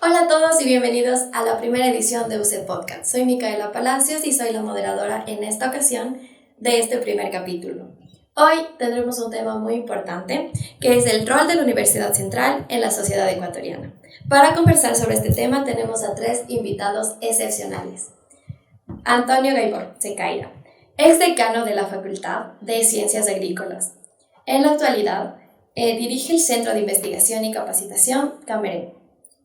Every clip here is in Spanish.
Hola a todos y bienvenidos a la primera edición de UC Podcast. Soy Micaela Palacios y soy la moderadora en esta ocasión de este primer capítulo. Hoy tendremos un tema muy importante, que es el rol de la Universidad Central en la sociedad ecuatoriana. Para conversar sobre este tema tenemos a tres invitados excepcionales. Antonio Gaibor Secaira, ex decano de la Facultad de Ciencias Agrícolas. En la actualidad, dirige el Centro de Investigación y Capacitación Camerén.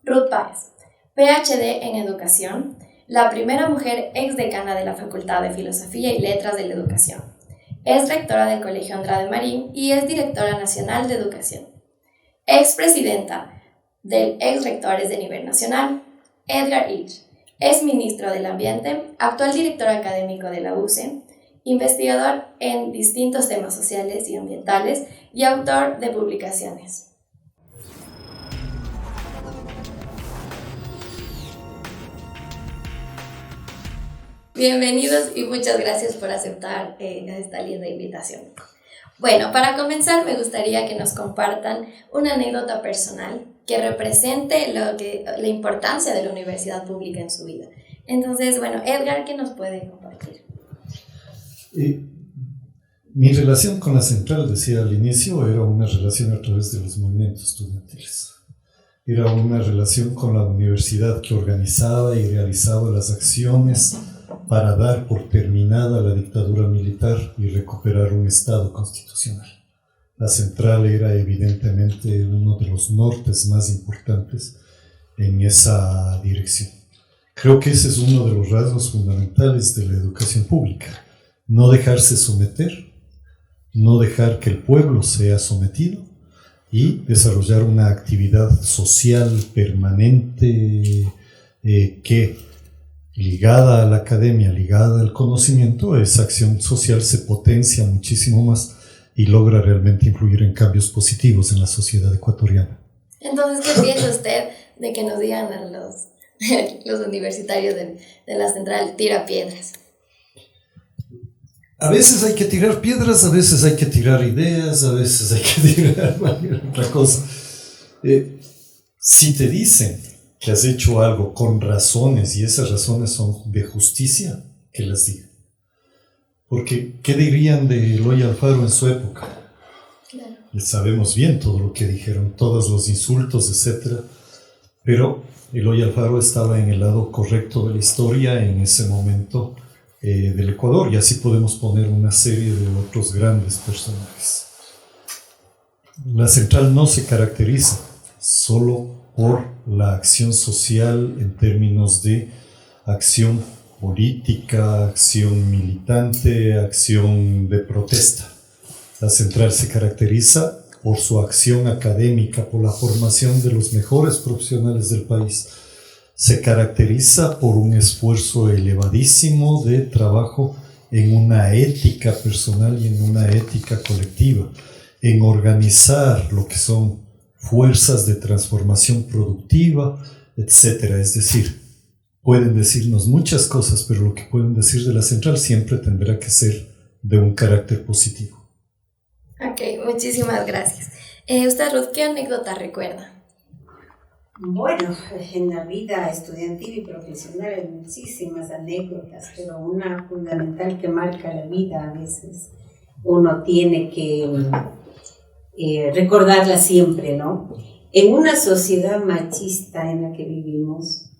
Ruth Páez, PhD en Educación, la primera mujer ex decana de la Facultad de Filosofía y Letras de la Educación. Es rectora del Colegio Andrade Marín y es directora nacional de Educación. Expresidenta del ex rectores de nivel nacional, Edgar Illich. Es ministro del Ambiente, actual director académico de la UCE, investigador en distintos temas sociales y ambientales y autor de publicaciones. Bienvenidos y muchas gracias por aceptar esta linda invitación. Bueno, para comenzar me gustaría que nos compartan una anécdota personal que represente la importancia de la universidad pública en su vida. Entonces, bueno, Edgar, ¿qué nos puede compartir? Mi relación con la Central, decía al inicio, era una relación a través de los movimientos estudiantiles. Era una relación con la universidad que organizaba y realizaba las acciones para dar por terminada la dictadura militar y recuperar un Estado constitucional. La Central era evidentemente uno de los nortes más importantes en esa dirección. Creo que ese es uno de los rasgos fundamentales de la educación pública. No dejarse someter, no dejar que el pueblo sea sometido y desarrollar una actividad social permanente que, ligada a la academia, ligada al conocimiento, esa acción social se potencia muchísimo más y logra realmente influir en cambios positivos en la sociedad ecuatoriana. Entonces, ¿qué piensa usted de que nos digan a los universitarios de la Central, tira piedras? A veces hay que tirar piedras, a veces hay que tirar ideas, a veces hay que tirar otra cosa. Si te dicen que has hecho algo con razones y esas razones son de justicia, que las digan. Porque, ¿qué dirían de Eloy Alfaro en su época? Claro. Sabemos bien todo lo que dijeron, todos los insultos, etc. Pero Eloy Alfaro estaba en el lado correcto de la historia en ese momento del Ecuador, y así podemos poner una serie de otros grandes personajes. La Central no se caracteriza solo por la acción social en términos de acción política, acción militante, acción de protesta. La Central se caracteriza por su acción académica, por la formación de los mejores profesionales del país. Se caracteriza por un esfuerzo elevadísimo de trabajo en una ética personal y en una ética colectiva, en organizar lo que son fuerzas de transformación productiva, etc. Es decir, pueden decirnos muchas cosas, pero lo que pueden decir de la Central siempre tendrá que ser de un carácter positivo. Ok, muchísimas gracias. Usted, Ruth, ¿qué anécdota recuerda? Bueno, en la vida estudiantil y profesional hay muchísimas anécdotas, pero una fundamental que marca la vida a veces uno tiene que recordarla siempre, ¿no? En una sociedad machista en la que vivimos,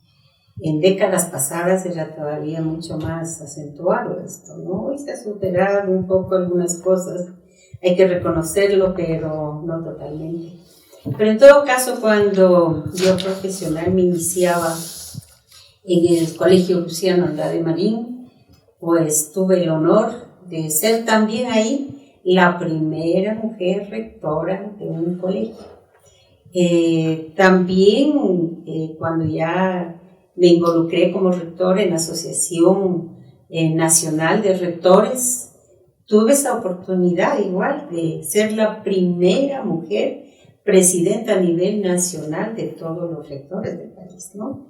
en décadas pasadas era todavía mucho más acentuado esto, ¿no? Hoy se ha superado un poco algunas cosas, hay que reconocerlo, pero no totalmente. Pero en todo caso, cuando yo profesional me iniciaba en el Colegio Luciano Andrade Marín, pues tuve el honor de ser también ahí la primera mujer rectora de un colegio. También cuando ya me involucré como rectora en la Asociación Nacional de Rectores, tuve esa oportunidad igual de ser la primera mujer presidenta a nivel nacional de todos los rectores del país, ¿no?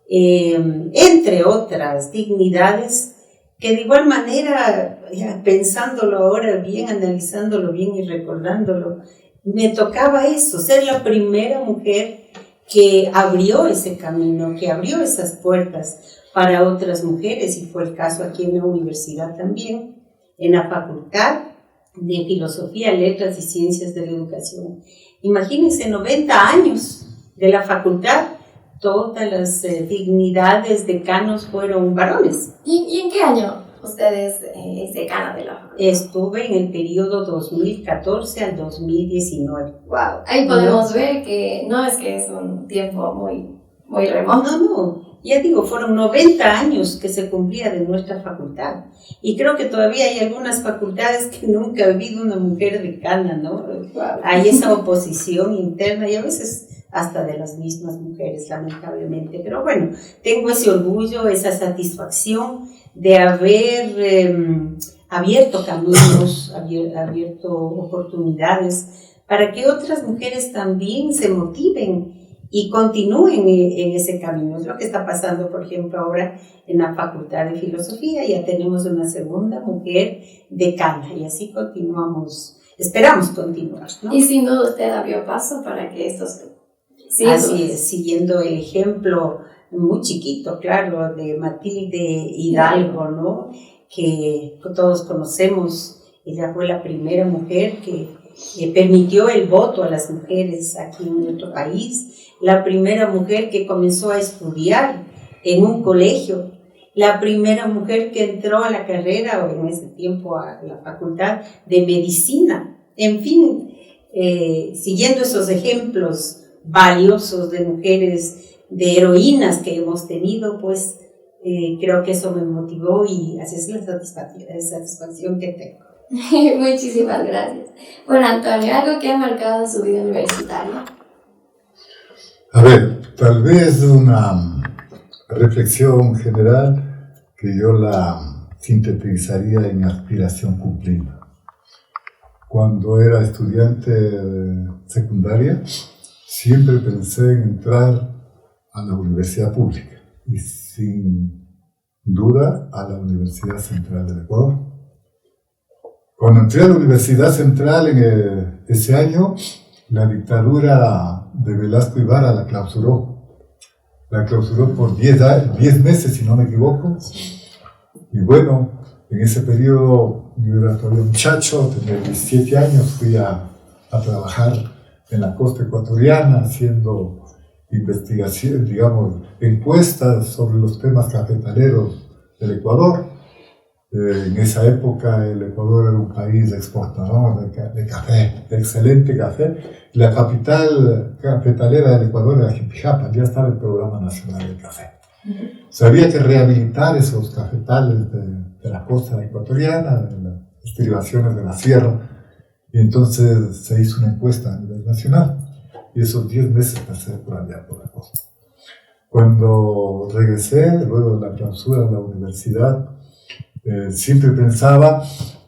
Entre otras dignidades que de igual manera, pensándolo ahora bien, analizándolo bien y recordándolo, me tocaba eso, ser la primera mujer que abrió ese camino, que abrió esas puertas para otras mujeres, y fue el caso aquí en la universidad también, en la Facultad de Filosofía, Letras y Ciencias de la Educación. Imagínense, 90 años de la facultad, todas las dignidades decanos fueron varones. ¿Y en qué año ustedes es decana de la facultad? Estuve en el periodo 2014 al 2019. Wow. Ahí podemos ver que no es que es un tiempo muy remoto. No, ya digo, fueron 90 años que se cumplía de nuestra facultad. Y creo que todavía hay algunas facultades que nunca ha habido una mujer decana, ¿no? Wow. Hay esa oposición interna y a veces hasta de las mismas mujeres, lamentablemente. Pero bueno, tengo ese orgullo, esa satisfacción de haber abierto caminos, abierto oportunidades para que otras mujeres también se motiven y continúen en ese camino. Es lo que está pasando, por ejemplo, ahora en la Facultad de Filosofía. Ya tenemos una segunda mujer decana y así continuamos, esperamos continuar, ¿no? Y sin duda usted abrió paso para que estos... Sí, así es, siguiendo el ejemplo muy chiquito, claro, de Matilde Hidalgo, ¿no? Que todos conocemos. Ella fue la primera mujer que permitió el voto a las mujeres aquí en nuestro país, la primera mujer que comenzó a estudiar en un colegio, la primera mujer que entró a la carrera, o en ese tiempo a la facultad de medicina. En fin, siguiendo esos ejemplos valiosos de mujeres, de heroínas que hemos tenido, pues creo que eso me motivó y así es la satisfacción que tengo. Muchísimas gracias. Bueno, Antonio, ¿algo que ha marcado su vida universitaria? A ver, tal vez una reflexión general que yo la sintetizaría en aspiración cumplida. Cuando era estudiante secundaria, siempre pensé en entrar a la universidad pública y sin duda a la Universidad Central del Ecuador. Cuando entré a la Universidad Central en ese año, la dictadura de Velasco Ibarra la clausuró. La clausuró por 10 meses, si no me equivoco. Y bueno, en ese periodo yo era todavía muchacho, tenía 17 años, fui a trabajar en la costa ecuatoriana haciendo investigación, digamos, encuestas sobre los temas cafetaleros del Ecuador. En esa época el Ecuador era un país exportador de café, de excelente café. La capital cafetalera del Ecuador era Jipijapa, ya estaba el Programa Nacional del Café. Se había que rehabilitar esos cafetales de la costa ecuatoriana, de las estribaciones de la sierra, y entonces se hizo una encuesta a nivel nacional, y esos 10 meses pasé por allá, por la costa. Cuando regresé, luego de la clausura de la universidad, siempre pensaba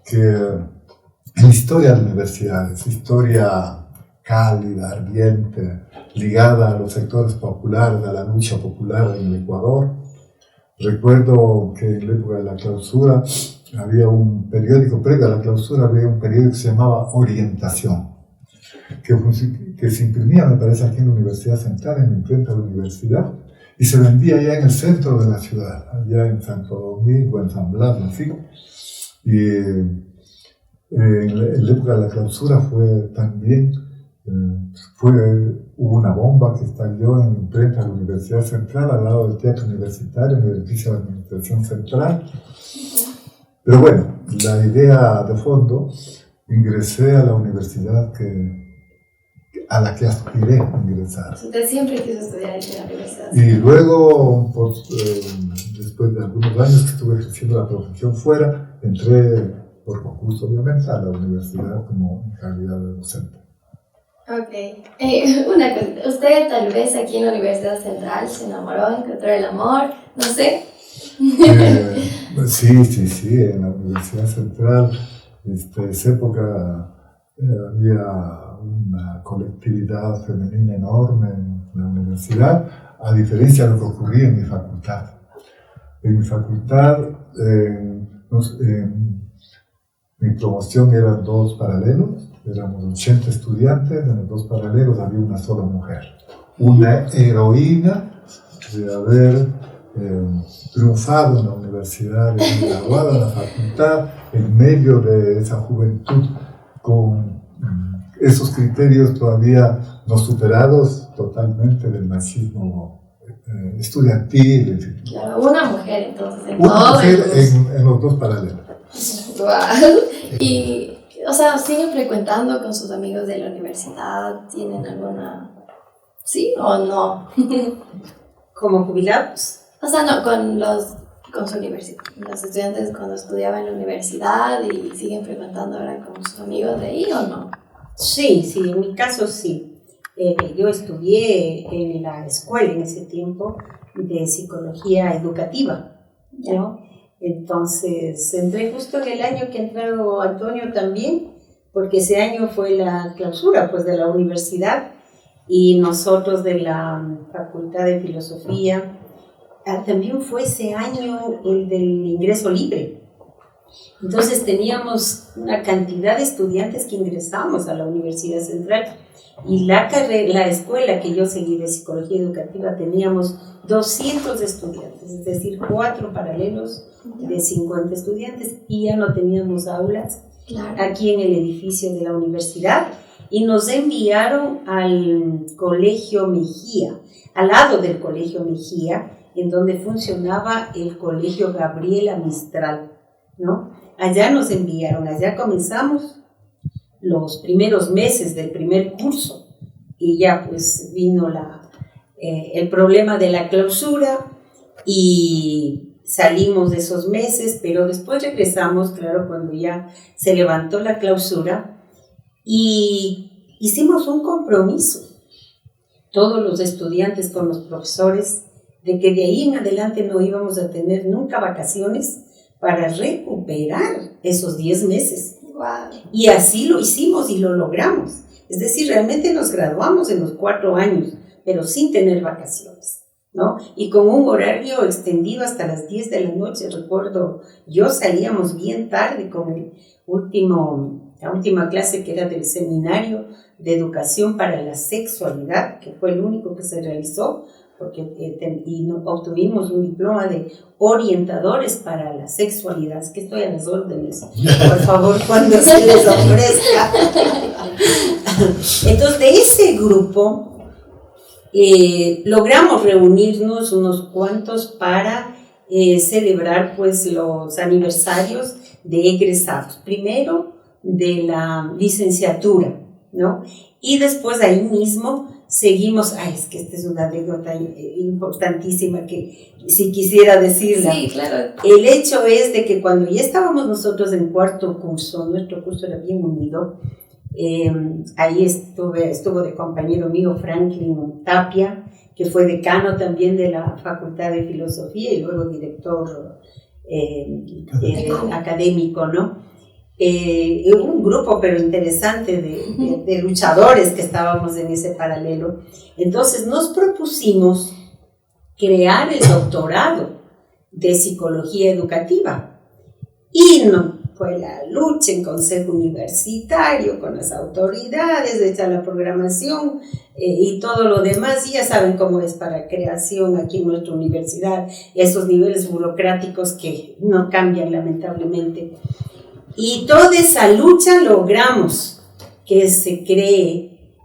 que en historia de universidades, historia cálida, ardiente, ligada a los sectores populares, a la lucha popular en el Ecuador. Recuerdo que en la época de la clausura había un periódico, previo a la clausura había un periódico que se llamaba Orientación, que se imprimía, me parece, aquí en la Universidad Central, en la imprenta de la universidad, y se vendía allá en el centro de la ciudad, allá en Santo Domingo, en San Blas, en fin. Y en la época de la clausura fue también, hubo una bomba que estalló en la imprenta de la Universidad Central, al lado del Teatro Universitario, en el edificio de Administración Central. Pero bueno, la idea de fondo, ingresé a la universidad a la que aspiré a ingresar. Usted siempre quiso estudiar en la universidad. Y luego, después de algunos años que estuve ejerciendo la profesión fuera, entré por concurso, obviamente, a la universidad como en calidad de docente. Ok. Una cosa, usted tal vez aquí en la Universidad Central se enamoró, encontró el amor, no sé. Sí, en la Universidad Central, en esa época había una colectividad femenina enorme en la universidad, a diferencia de lo que ocurría en mi facultad. En mi facultad, mi promoción eran 2 paralelos, éramos 80 estudiantes, en los 2 paralelos había una sola mujer. una heroína de haber triunfado en la universidad, graduado en la facultad, en medio de esa juventud, con esos criterios todavía no superados totalmente del machismo estudiantil. Claro, una mujer entonces en una todo mujer en los dos paralelos. Wow. Y, o sea, ¿siguen frecuentando con sus amigos de la universidad? ¿Tienen alguna...? ¿Sí o no? ¿Como jubilados? O sea, no, con su universidad. Los estudiantes cuando estudiaban en la universidad y siguen frecuentando ahora con sus amigos de ahí o no. Sí, en mi caso sí. Yo estudié en la escuela en ese tiempo de psicología educativa, ¿no? Entonces, entré justo en el año que ha entrado Antonio también, porque ese año fue la clausura pues, de la universidad y nosotros de la Facultad de Filosofía. También fue ese año el del ingreso libre. Entonces teníamos una cantidad de estudiantes que ingresamos a la Universidad Central y la escuela que yo seguí de psicología educativa teníamos 200 estudiantes, es decir, 4 paralelos de 50 estudiantes y ya no teníamos aulas aquí en el edificio de la universidad y nos enviaron al Colegio Mejía, al lado del Colegio Mejía, en donde funcionaba el Colegio Gabriela Mistral, ¿no? Allá nos enviaron, allá comenzamos los primeros meses del primer curso y ya pues vino el problema de la clausura y salimos de esos meses, pero después regresamos, claro, cuando ya se levantó la clausura y hicimos un compromiso, todos los estudiantes con los profesores, de que de ahí en adelante no íbamos a tener nunca vacaciones para recuperar esos 10 meses. Wow. Y así lo hicimos y lo logramos. Es decir, realmente nos graduamos en los 4 años, pero sin tener vacaciones, ¿no? Y con un horario extendido hasta las 10 de la noche. Recuerdo, yo salíamos bien tarde con la última clase que era del seminario de educación para la sexualidad, que fue el único que se realizó, porque obtuvimos un diploma de orientadores para la sexualidad. Es que estoy a las órdenes, por favor, cuando se les ofrezca. Entonces, de ese grupo logramos reunirnos unos cuantos para celebrar pues los aniversarios de egresados. Primero de la licenciatura, ¿no? Y después ahí mismo seguimos, es que esta es una anécdota importantísima que si quisiera decirla. Sí, claro. El hecho es de que cuando ya estábamos nosotros en cuarto curso, nuestro curso era bien unido, ahí estuvo de compañero mío Franklin Tapia, que fue decano también de la Facultad de Filosofía y luego director académico, ¿no? Un grupo pero interesante de luchadores que estábamos en ese paralelo. Entonces nos propusimos crear el doctorado de psicología educativa y no fue la lucha en consejo universitario con las autoridades, hecha la programación y todo lo demás. Y ya saben cómo es para creación aquí en nuestra universidad, esos niveles burocráticos que no cambian lamentablemente. Y toda esa lucha logramos que se cree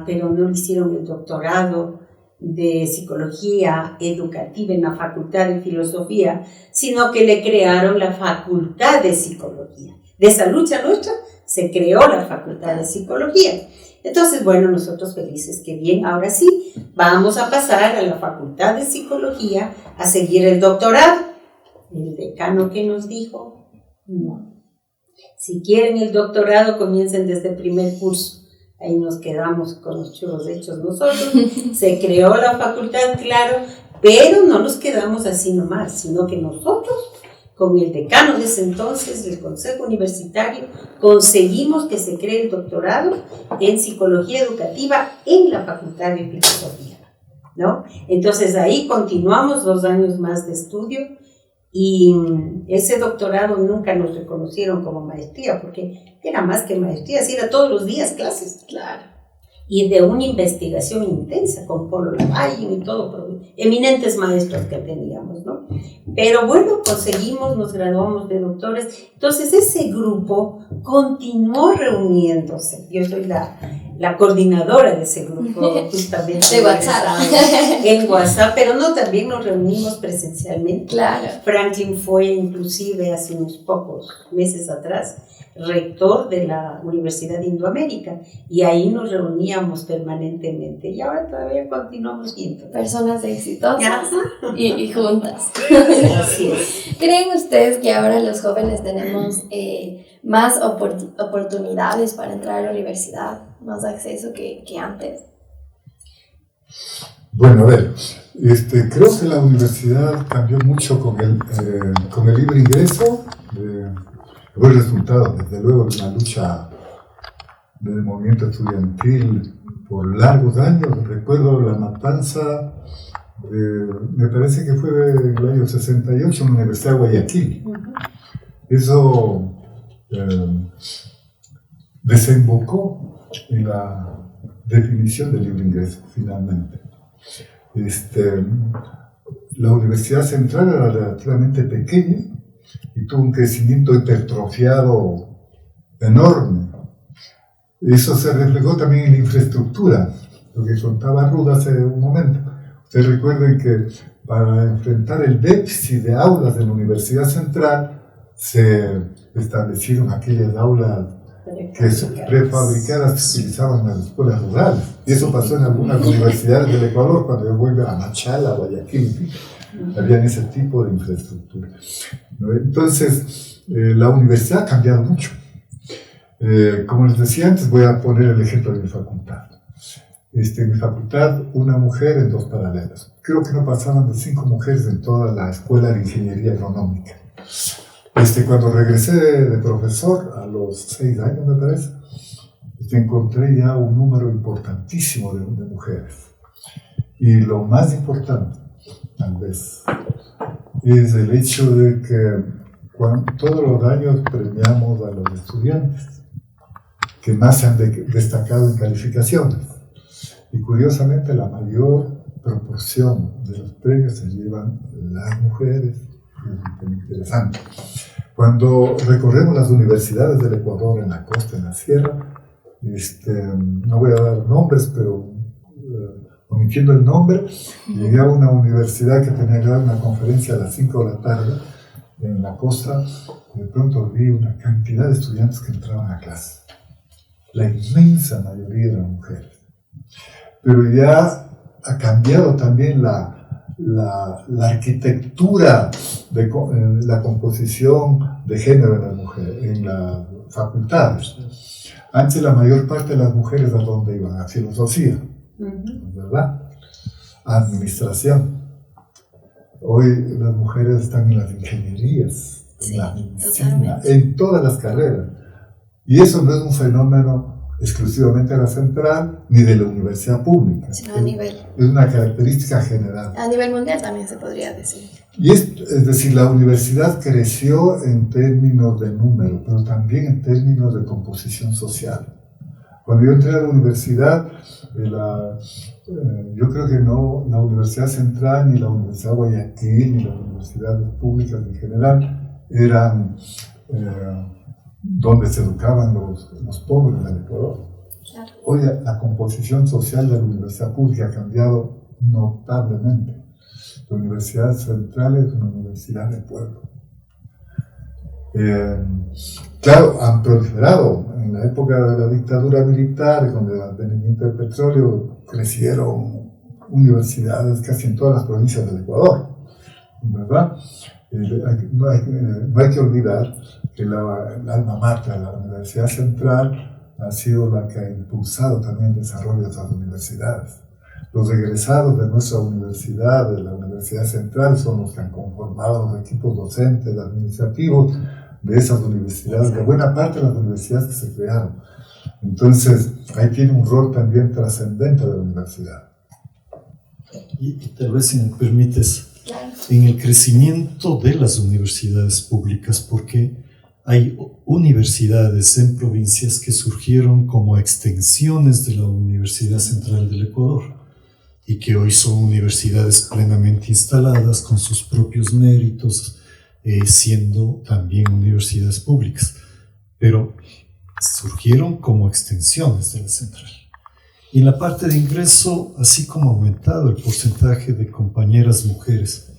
pero no hicieron el doctorado de psicología educativa en la Facultad de Filosofía, sino que le crearon la Facultad de Psicología. De esa lucha nuestra se creó la Facultad de Psicología. Entonces, bueno, nosotros felices, que bien, ahora sí, vamos a pasar a la Facultad de Psicología a seguir el doctorado. El decano que nos dijo, no. Si quieren el doctorado, comiencen desde el primer curso. Ahí nos quedamos con los churros hechos nosotros. Se creó la facultad, claro, pero no nos quedamos así nomás, sino que nosotros, con el decano de ese entonces, el consejo universitario, conseguimos que se cree el doctorado en psicología educativa en la Facultad de Filosofía, ¿no? Entonces ahí continuamos 2 años más de estudio. Y ese doctorado nunca nos reconocieron como maestría, porque era más que maestría, sí, era todos los días clases. Claro. y de una investigación intensa con Polo Lavalle y todo, eminentes maestros que teníamos, ¿no? Pero bueno, conseguimos, nos graduamos de doctores. Entonces ese grupo continuó reuniéndose. Yo soy la coordinadora de ese grupo, justamente de WhatsApp. En WhatsApp, pero no, también nos reunimos presencialmente. Claro. Franklin fue inclusive hace unos pocos meses atrás rector de la Universidad de Indoamérica, y ahí nos reuníamos permanentemente, y ahora todavía continuamos viendo. Personas exitosas y juntas. Así es. ¿Creen ustedes que ahora los jóvenes tenemos más oportunidades para entrar a la universidad, más acceso que antes? Bueno, a ver, creo que la universidad cambió mucho con el libre ingreso. Fue el resultado, desde luego, de una lucha del movimiento estudiantil por largos años. Recuerdo la matanza, me parece que fue en el año 68 en la Universidad de Guayaquil. Eso desembocó en la definición del libre ingreso, finalmente. La Universidad Central era relativamente pequeña y tuvo un crecimiento hipertrofiado enorme. Eso se reflejó también en la infraestructura, lo que contaba Ruda hace un momento. Ustedes recuerden que para enfrentar el déficit de aulas de la Universidad Central se establecieron aquellas aulas que prefabricadas se utilizaban en las escuelas rurales. Y eso pasó en algunas universidades del Ecuador, cuando yo vuelvo a Machala, Guayaquil, había ese tipo de infraestructura. Entonces, la universidad ha cambiado mucho. Como les decía antes, voy a poner el ejemplo de mi facultad. En mi facultad, una mujer en 2 paralelos. Creo que no pasaban de 5 mujeres en toda la escuela de ingeniería agronómica. Cuando regresé de profesor, a los 6 años me parece, encontré ya un número importantísimo de mujeres. Y lo más importante, tal vez, es el hecho de que todos los años premiamos a los estudiantes que más se han destacado en calificaciones. Y curiosamente la mayor proporción de los premios se llevan las mujeres. Es muy interesante. Cuando recorremos las universidades del Ecuador, en la costa, en la sierra, no voy a dar nombres, pero omitiendo el nombre, llegué a una universidad que tenía que dar una conferencia a las 5 de la tarde en la costa, y de pronto vi una cantidad de estudiantes que entraban a clase. La inmensa mayoría eran mujeres. Pero ya ha cambiado también la arquitectura de la composición de género en las mujeres, en las facultades. Antes la mayor parte de las mujeres ¿a dónde iban? A filosofía, ¿verdad? A administración. Hoy las mujeres están en las ingenierías, en la medicina, en todas las carreras. Y eso no es un fenómeno exclusivamente de la central ni de la universidad pública. Sino a nivel. Es una característica general. A nivel mundial también se podría decir. Y es decir, la universidad creció en términos de número, pero también en términos de composición social. Cuando yo entré a la universidad, yo creo que no la Universidad Central, ni la Universidad de Guayaquil, ni las universidades públicas en general eran donde se educaban los pobres del Ecuador. Claro. Hoy la composición social de la universidad pública ha cambiado notablemente. La Universidad Central es una universidad de pueblo. Claro, han proliferado. En la época de la dictadura militar, con el advenimiento del petróleo, crecieron universidades casi en todas las provincias del Ecuador, ¿verdad? No hay que olvidar que la alma mater, la Universidad Central, ha sido la que ha impulsado también el desarrollo de otras universidades. Los egresados de nuestra universidad, de la Universidad Central, son los que han conformado los equipos docentes, administrativos de esas universidades, de buena parte de las universidades que se crearon. Entonces, ahí tiene un rol también trascendente de la universidad. Y tal vez, si me permites, Claro. en el crecimiento de las universidades públicas, porque hay universidades en provincias que surgieron como extensiones de la Universidad Central del Ecuador y que hoy son universidades plenamente instaladas con sus propios méritos, siendo también universidades públicas, pero surgieron como extensiones de la central. Y en la parte de ingreso, así como ha aumentado el porcentaje de compañeras mujeres,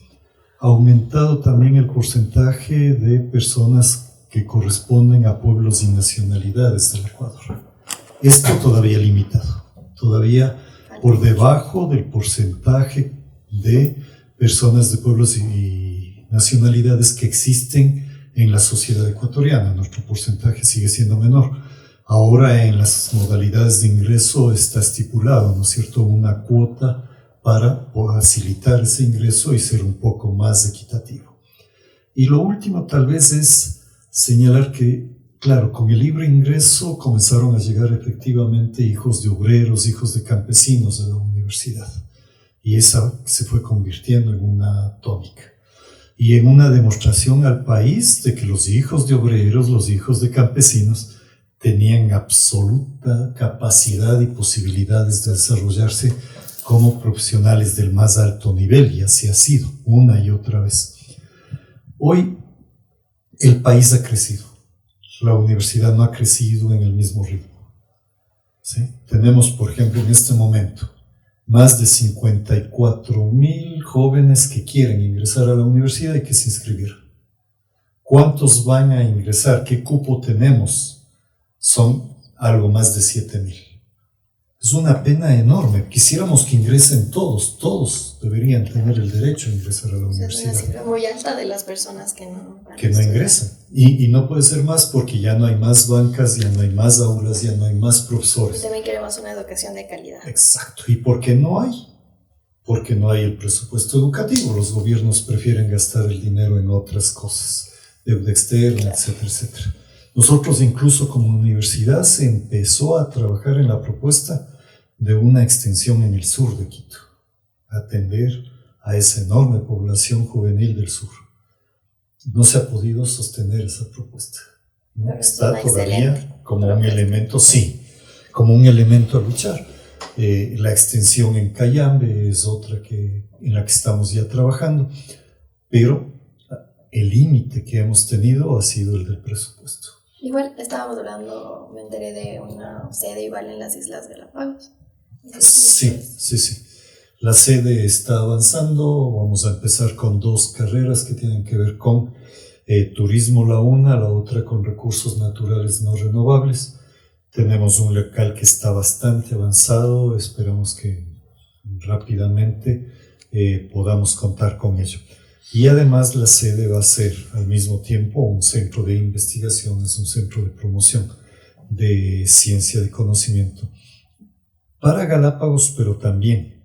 ha aumentado también el porcentaje de personas que corresponden a pueblos y nacionalidades del Ecuador. Esto todavía limitado, todavía por debajo del porcentaje de personas de pueblos y nacionalidades que existen en la sociedad ecuatoriana. Nuestro porcentaje sigue siendo menor. Ahora en las modalidades de ingreso está estipulado, ¿no es cierto?, una cuota para facilitar ese ingreso y ser un poco más equitativo. Y lo último tal vez es señalar que, claro, con el libre ingreso comenzaron a llegar efectivamente hijos de obreros, hijos de campesinos a la universidad. Y esa se fue convirtiendo en una tónica. Y en una demostración al país de que los hijos de obreros, los hijos de campesinos, tenían absoluta capacidad y posibilidades de desarrollarse como profesionales del más alto nivel, y así ha sido una y otra vez. Hoy el país ha crecido, la universidad no ha crecido en el mismo ritmo, ¿sí? Tenemos, por ejemplo, en este momento, más de 54,000 jóvenes que quieren ingresar a la universidad y que se inscribieron. ¿Cuántos van a ingresar? ¿Qué cupo tenemos? Son algo más de 7,000. Es una pena enorme. Quisiéramos que ingresen todos deberían tener el derecho a ingresar a la universidad. Es una cifra muy alta de las personas que no ingresan. Y no puede ser más porque ya no hay más bancas, ya no hay más aulas, ya no hay más profesores. Y también queremos una educación de calidad. Exacto. ¿Y por qué no hay? Porque no hay el presupuesto educativo. Los gobiernos prefieren gastar el dinero en otras cosas, deuda externa, claro, etcétera, etcétera. Nosotros incluso como universidad se empezó a trabajar en la propuesta de una extensión en el sur de Quito, atender a esa enorme población juvenil del sur. No se ha podido sostener esa propuesta. ¿No? Está todavía como un elemento, sí, como un elemento a luchar. La extensión en Cayambe es otra en la que estamos ya trabajando, pero el límite que hemos tenido ha sido el del presupuesto. Igual estábamos hablando, me enteré de una sede igual en las Islas Galápagos. Sí. La sede está avanzando, vamos a empezar con 2 carreras que tienen que ver con turismo la una, la otra con recursos naturales no renovables. Tenemos un local que está bastante avanzado, esperamos que rápidamente podamos contar con ello. Y además la sede va a ser al mismo tiempo un centro de investigaciones, un centro de promoción de ciencia de conocimiento para Galápagos, pero también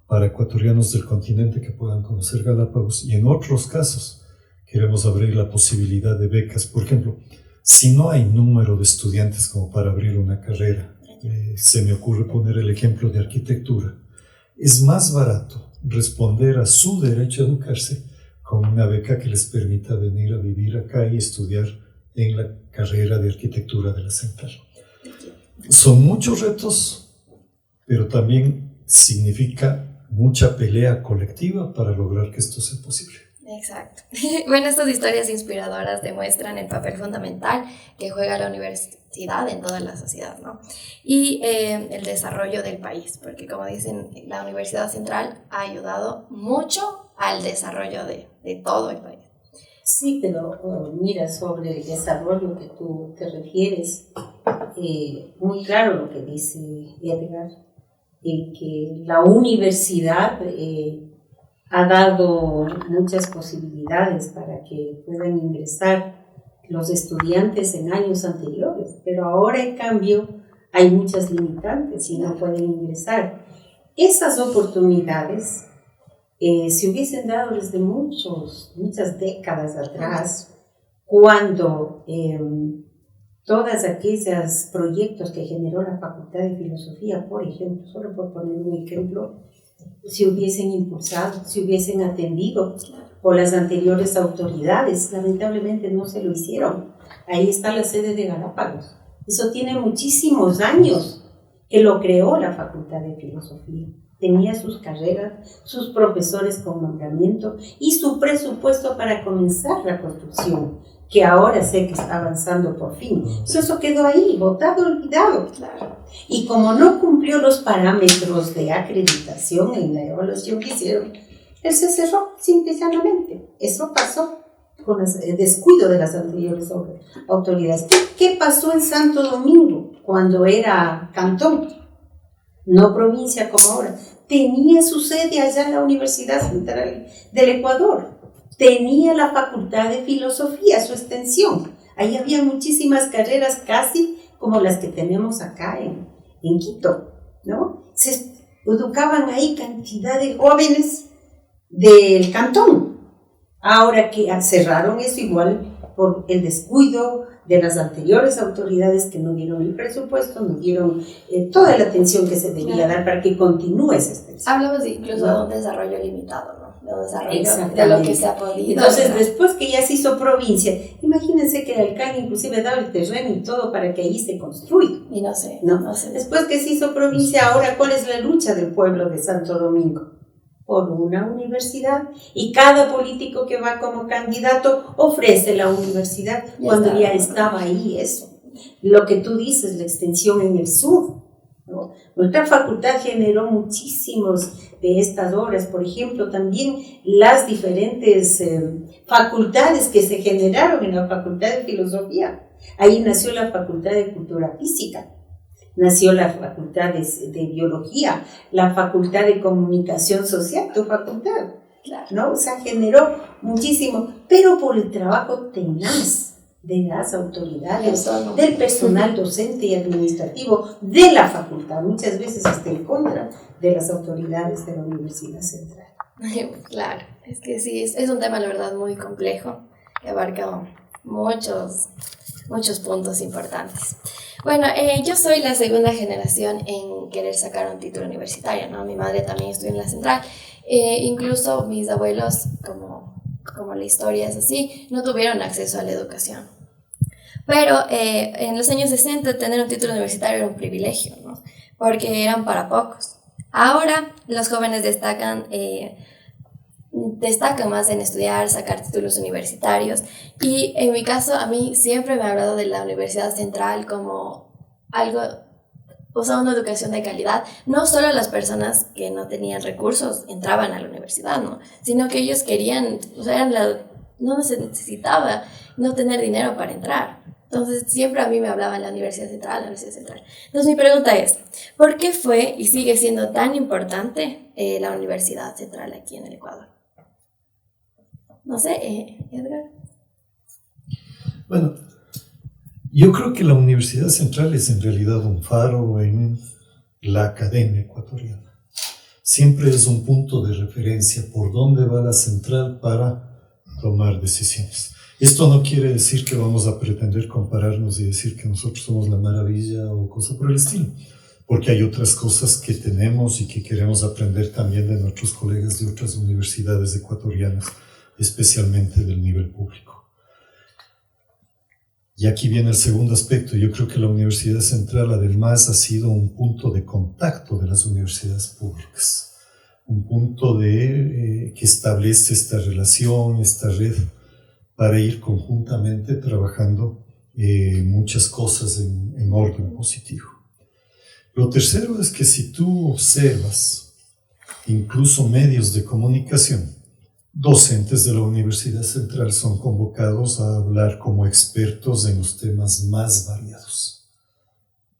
para ecuatorianos del continente que puedan conocer Galápagos. Y en otros casos queremos abrir la posibilidad de becas. Por ejemplo, si no hay número de estudiantes como para abrir una carrera, se me ocurre poner el ejemplo de arquitectura. Es más barato responder a su derecho a educarse con una beca que les permita venir a vivir acá y estudiar en la carrera de arquitectura de la Central. Son muchos retos, pero también significa mucha pelea colectiva para lograr que esto sea posible. Exacto. Bueno, estas historias inspiradoras demuestran el papel fundamental que juega la universidad en toda la sociedad, ¿no? Y el desarrollo del país, porque como dicen, la Universidad Central ha ayudado mucho al desarrollo de todo el país. Sí, pero mira, sobre el desarrollo que tú te refieres, muy claro lo que dice Edgar, que la universidad ha dado muchas posibilidades para que puedan ingresar los estudiantes en años anteriores, pero ahora en cambio hay muchas limitantes y no pueden ingresar. Esas oportunidades se hubiesen dado desde muchas décadas atrás, cuando todos aquellos proyectos que generó la Facultad de Filosofía, por ejemplo, solo por poner un ejemplo, se hubiesen impulsado, se hubiesen atendido por las anteriores autoridades. Lamentablemente no se lo hicieron. Ahí está la sede de Galápagos. Eso tiene muchísimos años que lo creó la Facultad de Filosofía. Tenía sus carreras, sus profesores con nombramiento y su presupuesto para comenzar la construcción, que ahora sé que está avanzando por fin. Eso quedó ahí, botado, olvidado. Claro. Y como no cumplió los parámetros de acreditación en la evaluación que hicieron, él se cerró, simple y llanamente. Eso pasó con el descuido de las anteriores autoridades. ¿Qué pasó en Santo Domingo cuando era cantón? No provincia como ahora. Tenía su sede allá en la Universidad Central del Ecuador. Tenía la Facultad de Filosofía, su extensión. Ahí había muchísimas carreras, casi como las que tenemos acá en Quito, ¿no? Se educaban ahí cantidad de jóvenes del cantón. Ahora que cerraron eso, igual por el descuido de las anteriores autoridades que no dieron el presupuesto, no dieron toda la atención que se debía dar para que continúe esa extensión. Hablamos incluso de un desarrollo limitado, ¿no? De un desarrollo de lo que se ha podido. Entonces, después que ya se hizo provincia, imagínense que el alcalde inclusive daba el terreno y todo para que ahí se construya. Y no sé. Después que se hizo provincia, ahora ¿cuál es la lucha del pueblo de Santo Domingo? Por una universidad, y cada político que va como candidato ofrece la universidad cuando ya estaba ahí eso. Lo que tú dices, la extensión en el sur, ¿no? Nuestra facultad generó muchísimos de estas obras, por ejemplo, también las diferentes facultades que se generaron en la Facultad de Filosofía. Ahí nació la Facultad de Cultura Física. Nació la Facultad de Biología, la Facultad de Comunicación Social, tu facultad, ¿no? O sea, generó muchísimo, pero por el trabajo tenaz de las autoridades, del personal docente y administrativo de la facultad, muchas veces hasta en contra de las autoridades de la Universidad Central. Claro, es que sí, es un tema, la verdad, muy complejo, que abarca muchos puntos importantes. Bueno, yo soy la segunda generación en querer sacar un título universitario, ¿no? Mi madre también estudió en la Central. Incluso mis abuelos, como la historia es así, no tuvieron acceso a la educación. Pero en los años 60 tener un título universitario era un privilegio, ¿no? Porque eran para pocos. Ahora los jóvenes destacan más en estudiar, sacar títulos universitarios, y en mi caso a mí siempre me ha hablado de la Universidad Central como algo, o sea, una educación de calidad. No solo las personas que no tenían recursos entraban a la universidad, ¿no? Sino que ellos querían, o sea, no se necesitaba no tener dinero para entrar. Entonces siempre a mí me hablaban la Universidad Central, la Universidad Central. Entonces mi pregunta es, ¿por qué fue y sigue siendo tan importante la Universidad Central aquí en el Ecuador? No sé, Edgar. Bueno, yo creo que la Universidad Central es en realidad un faro en la academia ecuatoriana. Siempre es un punto de referencia por dónde va la central para tomar decisiones. Esto no quiere decir que vamos a pretender compararnos y decir que nosotros somos la maravilla o cosa por el estilo, porque hay otras cosas que tenemos y que queremos aprender también de nuestros colegas de otras universidades ecuatorianas, especialmente del nivel público. Y aquí viene el segundo aspecto. Yo creo que la Universidad Central además ha sido un punto de contacto de las universidades públicas, un punto que establece esta relación, esta red, para ir conjuntamente trabajando muchas cosas en orden positivo. Lo tercero es que si tú observas incluso medios de comunicación, docentes de la Universidad Central son convocados a hablar como expertos en los temas más variados.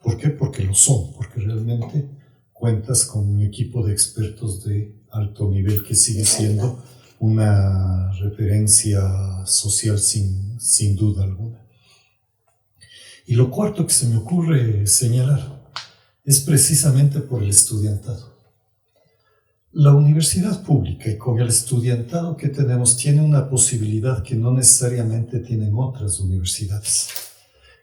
¿Por qué? Porque lo son, porque realmente cuentas con un equipo de expertos de alto nivel que sigue siendo una referencia social sin duda alguna. Y lo cuarto que se me ocurre señalar es precisamente por el estudiantado. La universidad pública, y con el estudiantado que tenemos, tiene una posibilidad que no necesariamente tienen otras universidades,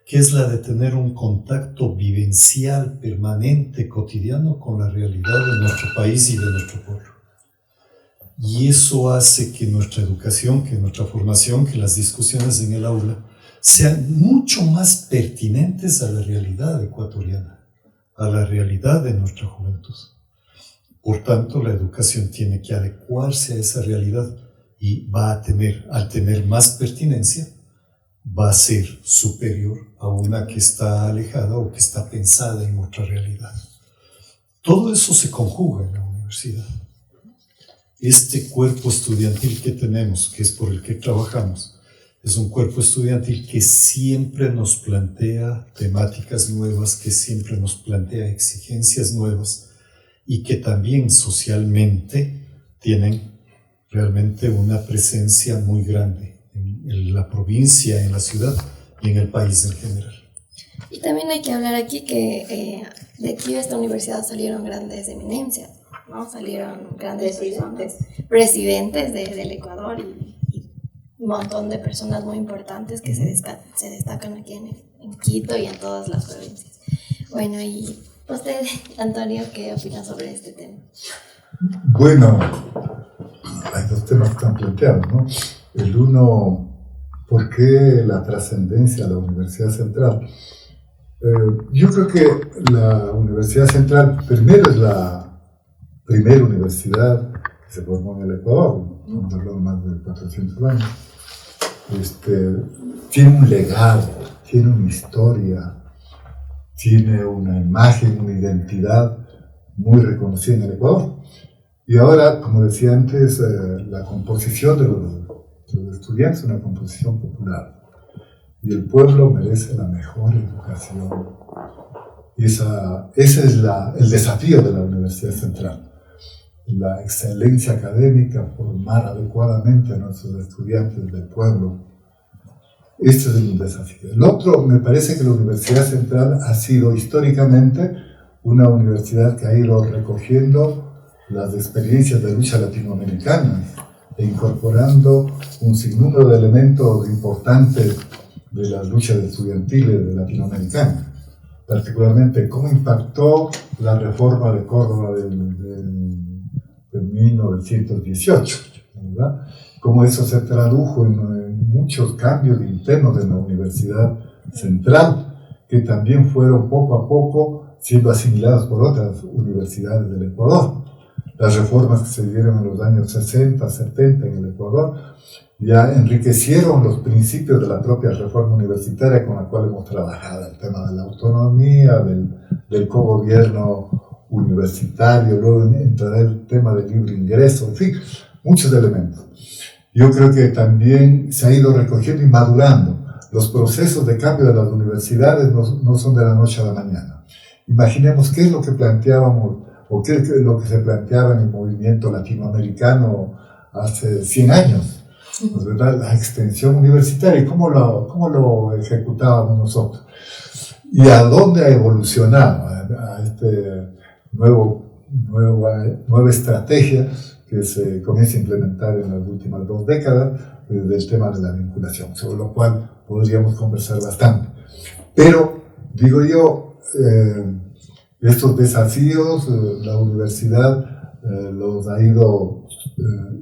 que es la de tener un contacto vivencial, permanente, cotidiano con la realidad de nuestro país y de nuestro pueblo. Y eso hace que nuestra educación, que nuestra formación, que las discusiones en el aula sean mucho más pertinentes a la realidad ecuatoriana, a la realidad de nuestra juventud. Por tanto, la educación tiene que adecuarse a esa realidad y al tener más pertinencia, va a ser superior a una que está alejada o que está pensada en otra realidad. Todo eso se conjuga en la universidad. Este cuerpo estudiantil que tenemos, que es por el que trabajamos, es un cuerpo estudiantil que siempre nos plantea temáticas nuevas, que siempre nos plantea exigencias nuevas y que también socialmente tienen realmente una presencia muy grande en la provincia, en la ciudad y en el país en general. Y también hay que hablar aquí que de aquí de esta universidad salieron grandes eminencias, ¿no? Salieron grandes presidentes del Ecuador y un montón de personas muy importantes que se destacan aquí en Quito y en todas las provincias. Bueno, y usted, Antonio, ¿qué opina sobre este tema? Bueno, hay dos temas que están planteados, ¿no? El uno, ¿por qué la trascendencia de la Universidad Central? Yo creo que la Universidad Central, primero, es la primera universidad que se formó en el Ecuador, estamos hablando más de 400 años. Tiene un legado, tiene una historia, tiene una imagen, una identidad muy reconocida en el Ecuador. Y ahora, como decía antes, la composición de los estudiantes es una composición popular. Y el pueblo merece la mejor educación. Y ese es el desafío de la Universidad Central. La excelencia académica, formar adecuadamente a nuestros estudiantes del pueblo. Este es un desafío. El otro, me parece que la Universidad Central ha sido históricamente una universidad que ha ido recogiendo las experiencias de lucha latinoamericanas e incorporando un sinnúmero de elementos importantes de las luchas estudiantiles latinoamericanas, particularmente cómo impactó la reforma de Córdoba de 1918, ¿verdad? Cómo eso se tradujo en muchos cambios internos de la Universidad Central, que también fueron poco a poco siendo asimilados por otras universidades del Ecuador. Las reformas que se dieron en los años 60, 70 en el Ecuador ya enriquecieron los principios de la propia reforma universitaria con la cual hemos trabajado, el tema de la autonomía, del cogobierno universitario, luego entrará el tema del libre ingreso, en fin, muchos elementos. Yo creo que también se ha ido recogiendo y madurando. Los procesos de cambio de las universidades no son de la noche a la mañana. Imaginemos qué es lo que planteábamos o qué es lo que se planteaba en el movimiento latinoamericano hace 100 años, ¿verdad? La extensión universitaria, ¿cómo lo ejecutábamos nosotros? ¿Y a dónde ha evolucionado a este nueva estrategia que se comienza a implementar en las últimas 2 décadas del tema de la vinculación, sobre lo cual podríamos conversar bastante? Pero, digo yo, estos desafíos la universidad los ha ido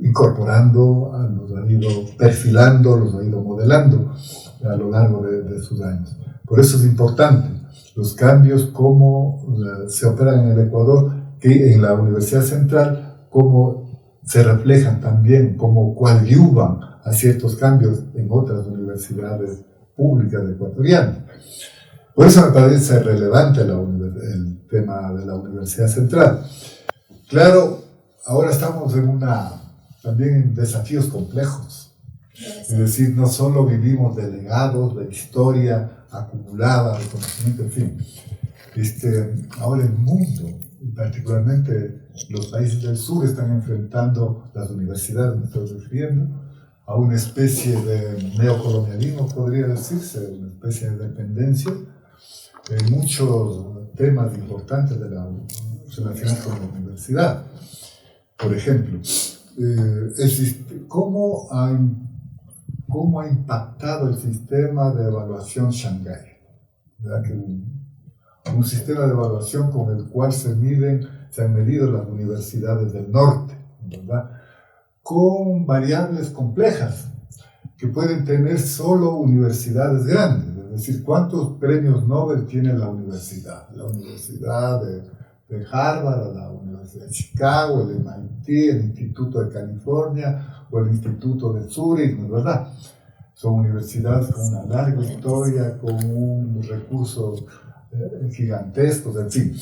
incorporando, los ha ido perfilando, los ha ido modelando a lo largo de sus años. Por eso es importante los cambios, cómo se operan en el Ecuador, que en la Universidad Central, cómo se reflejan también, cómo coadyuvan a ciertos cambios en otras universidades públicas ecuatorianas. Por eso me parece relevante el tema de la Universidad Central. Claro, ahora estamos también en desafíos complejos. Es decir, no solo vivimos de legados, de historia acumulada, de conocimiento, en fin. Ahora el mundo, y particularmente los países del sur, están enfrentando, las universidades, me estoy refiriendo, a una especie de neocolonialismo, podría decirse, una especie de dependencia en muchos temas importantes relacionados con la universidad. Por ejemplo, ¿cómo ha impactado el sistema de evaluación Shanghái? ¿Verdad? Que un sistema de evaluación con el cual se han medido las universidades del norte, ¿verdad? Con variables complejas que pueden tener solo universidades grandes. Es decir, ¿cuántos premios Nobel tiene la universidad? La Universidad de Harvard, la Universidad de Chicago, el MIT, el Instituto de California o el Instituto de Zúrich, ¿no es verdad? Son universidades con una larga historia, con un recurso gigantesco, en fin.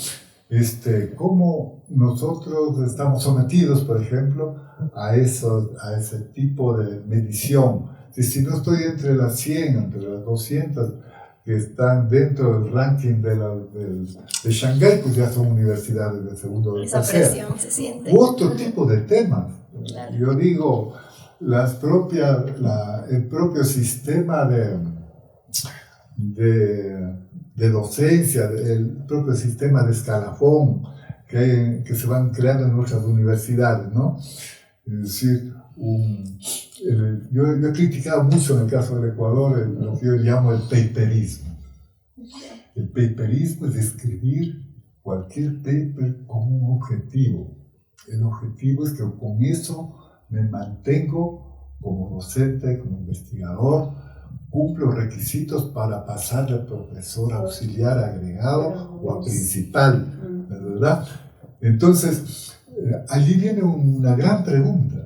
Cómo nosotros estamos sometidos, por ejemplo, a ese tipo de medición. Si no estoy entre las 100, entre las 200 que están dentro del ranking de Shanghái, pues ya son universidades de segundo o de Esa tercera. presión se siente. Otro tipo de temas. Claro. Yo digo, el propio sistema de docencia, el propio sistema de escalafón que se van creando en nuestras universidades, ¿no? Es decir, yo he criticado mucho en el caso del Ecuador lo que yo llamo el paperismo. El paperismo es escribir cualquier paper con un objetivo. El objetivo es que con eso me mantengo como docente, como investigador, cumplo requisitos para pasar de profesor auxiliar a agregado o a principal, ¿verdad? Entonces, allí viene una gran pregunta.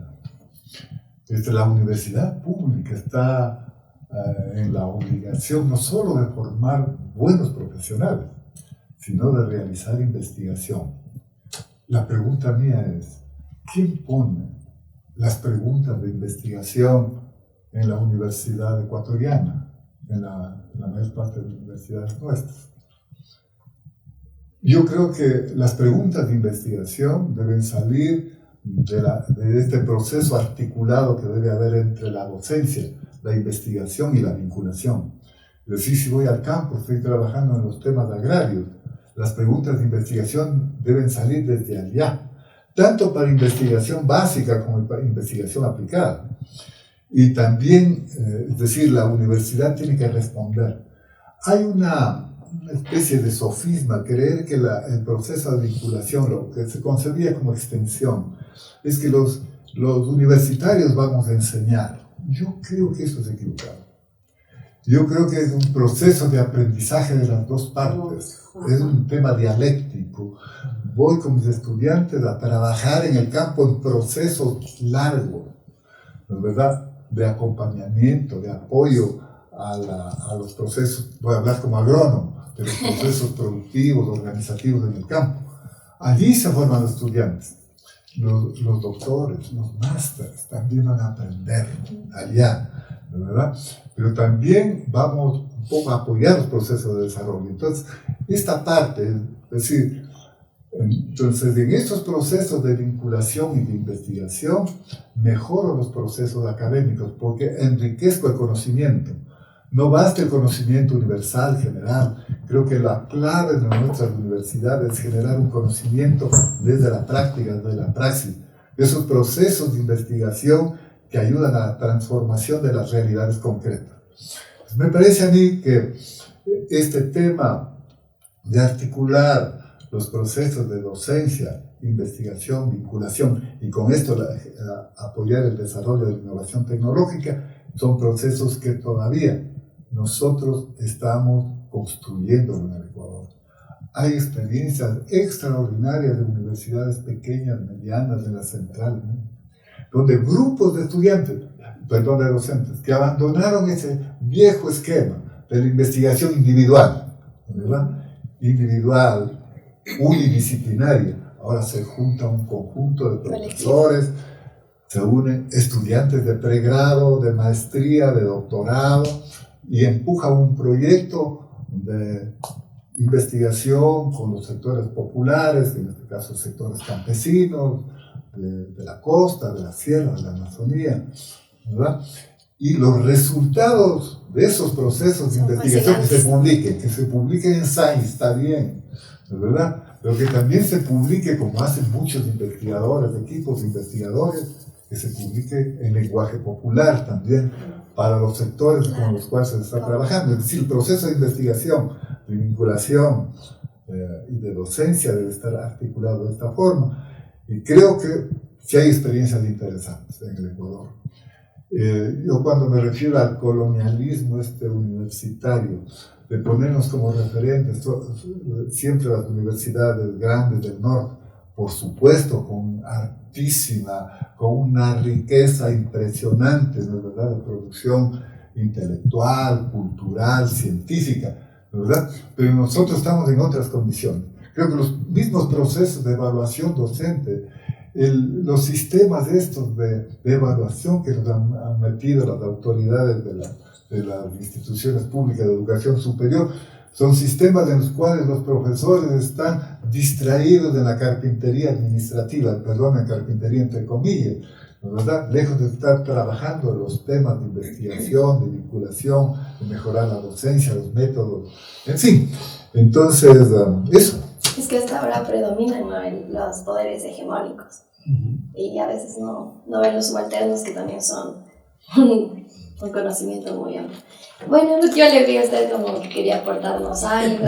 La universidad pública está en la obligación no solo de formar buenos profesionales, sino de realizar investigación. La pregunta mía es, ¿quién pone las preguntas de investigación en la universidad ecuatoriana, en la mayor parte de las universidades nuestras? Yo creo que las preguntas de investigación deben salir de este proceso articulado que debe haber entre la docencia, la investigación y la vinculación. Es decir, si voy al campo, estoy trabajando en los temas agrarios, las preguntas de investigación deben salir desde allá, tanto para investigación básica como para investigación aplicada. Y también, es decir, la universidad tiene que responder. Hay una especie de sofisma, creer que el proceso de vinculación, lo que se concebía como extensión, es que los universitarios vamos a enseñar. Yo creo que eso es equivocado. Yo creo que es un proceso de aprendizaje de las dos partes. Es un tema dialéctico. Voy con mis estudiantes a trabajar en el campo en procesos largos, ¿no es verdad?, de acompañamiento, de apoyo a los procesos, voy a hablar como agrónomo, de los procesos productivos, organizativos en el campo. Allí se forman los estudiantes. Los doctores, los másteres también van a aprender allá, ¿verdad? Pero también vamos un poco a apoyar los procesos de desarrollo. Entonces, esta parte, es decir, entonces en estos procesos de vinculación y de investigación, mejoro los procesos académicos porque enriquezco el conocimiento. No basta el conocimiento universal, general. Creo que la clave de nuestras universidades es generar un conocimiento desde la práctica, desde la praxis. Esos procesos de investigación que ayudan a la transformación de las realidades concretas. Pues me parece a mí que este tema de articular los procesos de docencia, investigación, vinculación y con esto apoyar el desarrollo de la innovación tecnológica son procesos que todavía nosotros estamos construyendo en el Ecuador. Hay experiencias extraordinarias de universidades pequeñas, medianas, de la central, ¿no?, donde grupos de estudiantes, de docentes, que abandonaron ese viejo esquema de la investigación individual, ¿verdad?, individual, unidisciplinaria. Ahora se junta un conjunto de profesores, se unen estudiantes de pregrado, de maestría, de doctorado, y empuja un proyecto de investigación con los sectores populares, en este caso sectores campesinos, de la costa, de la sierra, de la Amazonía, ¿verdad? Y los resultados de esos procesos de investigación que se publiquen en Science, está bien, ¿verdad? Pero que también se publique, como hacen muchos investigadores, equipos de investigadores, que se publique en lenguaje popular también para los sectores con los cuales se está trabajando. Es decir, el proceso de investigación, de vinculación y de docencia debe estar articulado de esta forma. Y creo que sí hay experiencias interesantes en el Ecuador. Yo cuando me refiero al colonialismo universitario, de ponernos como referentes siempre las universidades grandes del norte, por supuesto con una riqueza impresionante, ¿no es verdad?, de producción intelectual, cultural, científica, ¿no es verdad? Pero nosotros estamos en otras condiciones. Creo que los mismos procesos de evaluación docente, los sistemas estos de evaluación que nos han metido las autoridades de las instituciones públicas de educación superior, son sistemas en los cuales los profesores están distraídos de la carpintería administrativa, perdón, carpintería entre comillas, ¿no es verdad?, lejos de estar trabajando los temas de investigación, de vinculación, de mejorar la docencia, los métodos, en fin. Entonces, eso. Es que hasta ahora predominan, ¿no?, los poderes hegemónicos. Y a veces no ven los subalternos, que también son un conocimiento muy amplio. Bueno, yo le vi a usted como que quería aportarnos algo,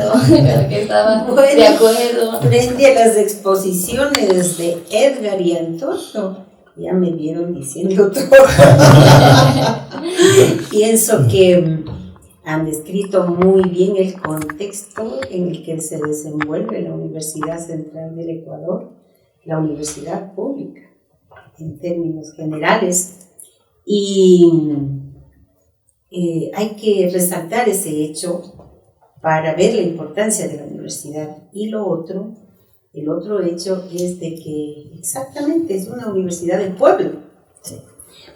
que estaba de acuerdo. Frente a las exposiciones de Edgar y Antonio, ya me vieron diciendo todo. Pienso que han descrito muy bien el contexto en el que se desenvuelve la Universidad Central del Ecuador, la universidad pública, en términos generales. Y hay que resaltar ese hecho para ver la importancia de la universidad. Y el otro hecho es de que exactamente es una universidad del pueblo. Sí.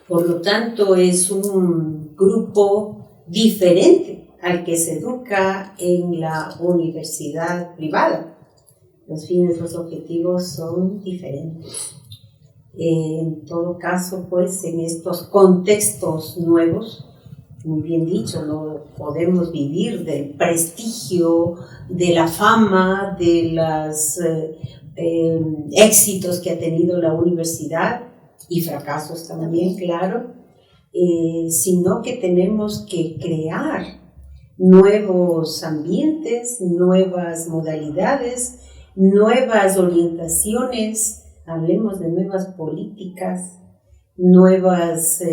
Por lo tanto, es un grupo diferente al que se educa en la universidad privada. Los fines, los objetivos son diferentes. En todo caso, pues, en estos contextos nuevos, muy bien dicho, no podemos vivir del prestigio, de la fama, de los éxitos que ha tenido la universidad y fracasos también, claro, sino que tenemos que crear nuevos ambientes, nuevas modalidades, nuevas orientaciones, hablemos de nuevas políticas, nuevas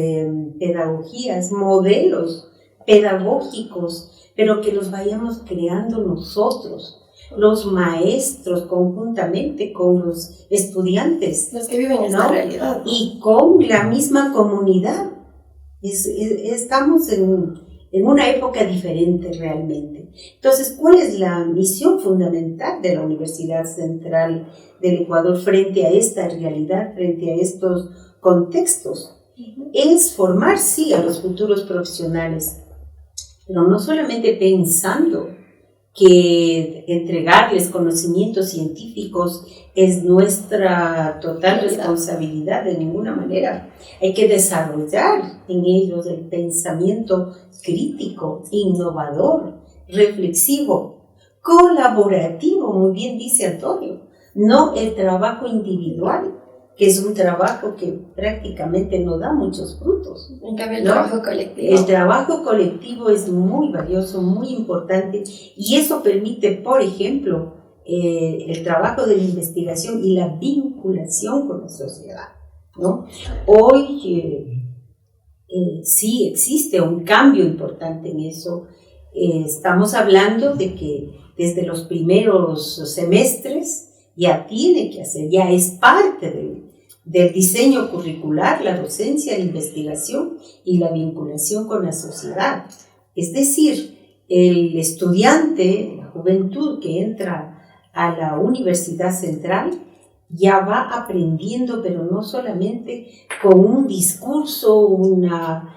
pedagogías, modelos pedagógicos, pero que los vayamos creando nosotros, los maestros, conjuntamente con los estudiantes. Los que viven esta realidad. Y con la misma comunidad. Estamos en una época diferente realmente. Entonces, ¿cuál es la misión fundamental de la Universidad Central del Ecuador frente a esta realidad, frente a estos contextos? Es formar, sí, a los futuros profesionales, pero no solamente pensando que entregarles conocimientos científicos es nuestra total responsabilidad, de ninguna manera. Hay que desarrollar en ellos el pensamiento crítico, innovador, reflexivo, colaborativo, muy bien dice Antonio, no el trabajo individual, que es un trabajo que prácticamente no da muchos frutos. En cambio, el trabajo colectivo. El trabajo colectivo es muy valioso, muy importante, y eso permite, por ejemplo, el trabajo de la investigación y la vinculación con la sociedad, ¿no? Hoy sí existe un cambio importante en eso. Estamos hablando de que desde los primeros semestres ya tiene que hacer, ya es parte del diseño curricular, la docencia, la investigación y la vinculación con la sociedad. Es decir, el estudiante, la juventud que entra a la Universidad Central ya va aprendiendo, pero no solamente con un discurso, una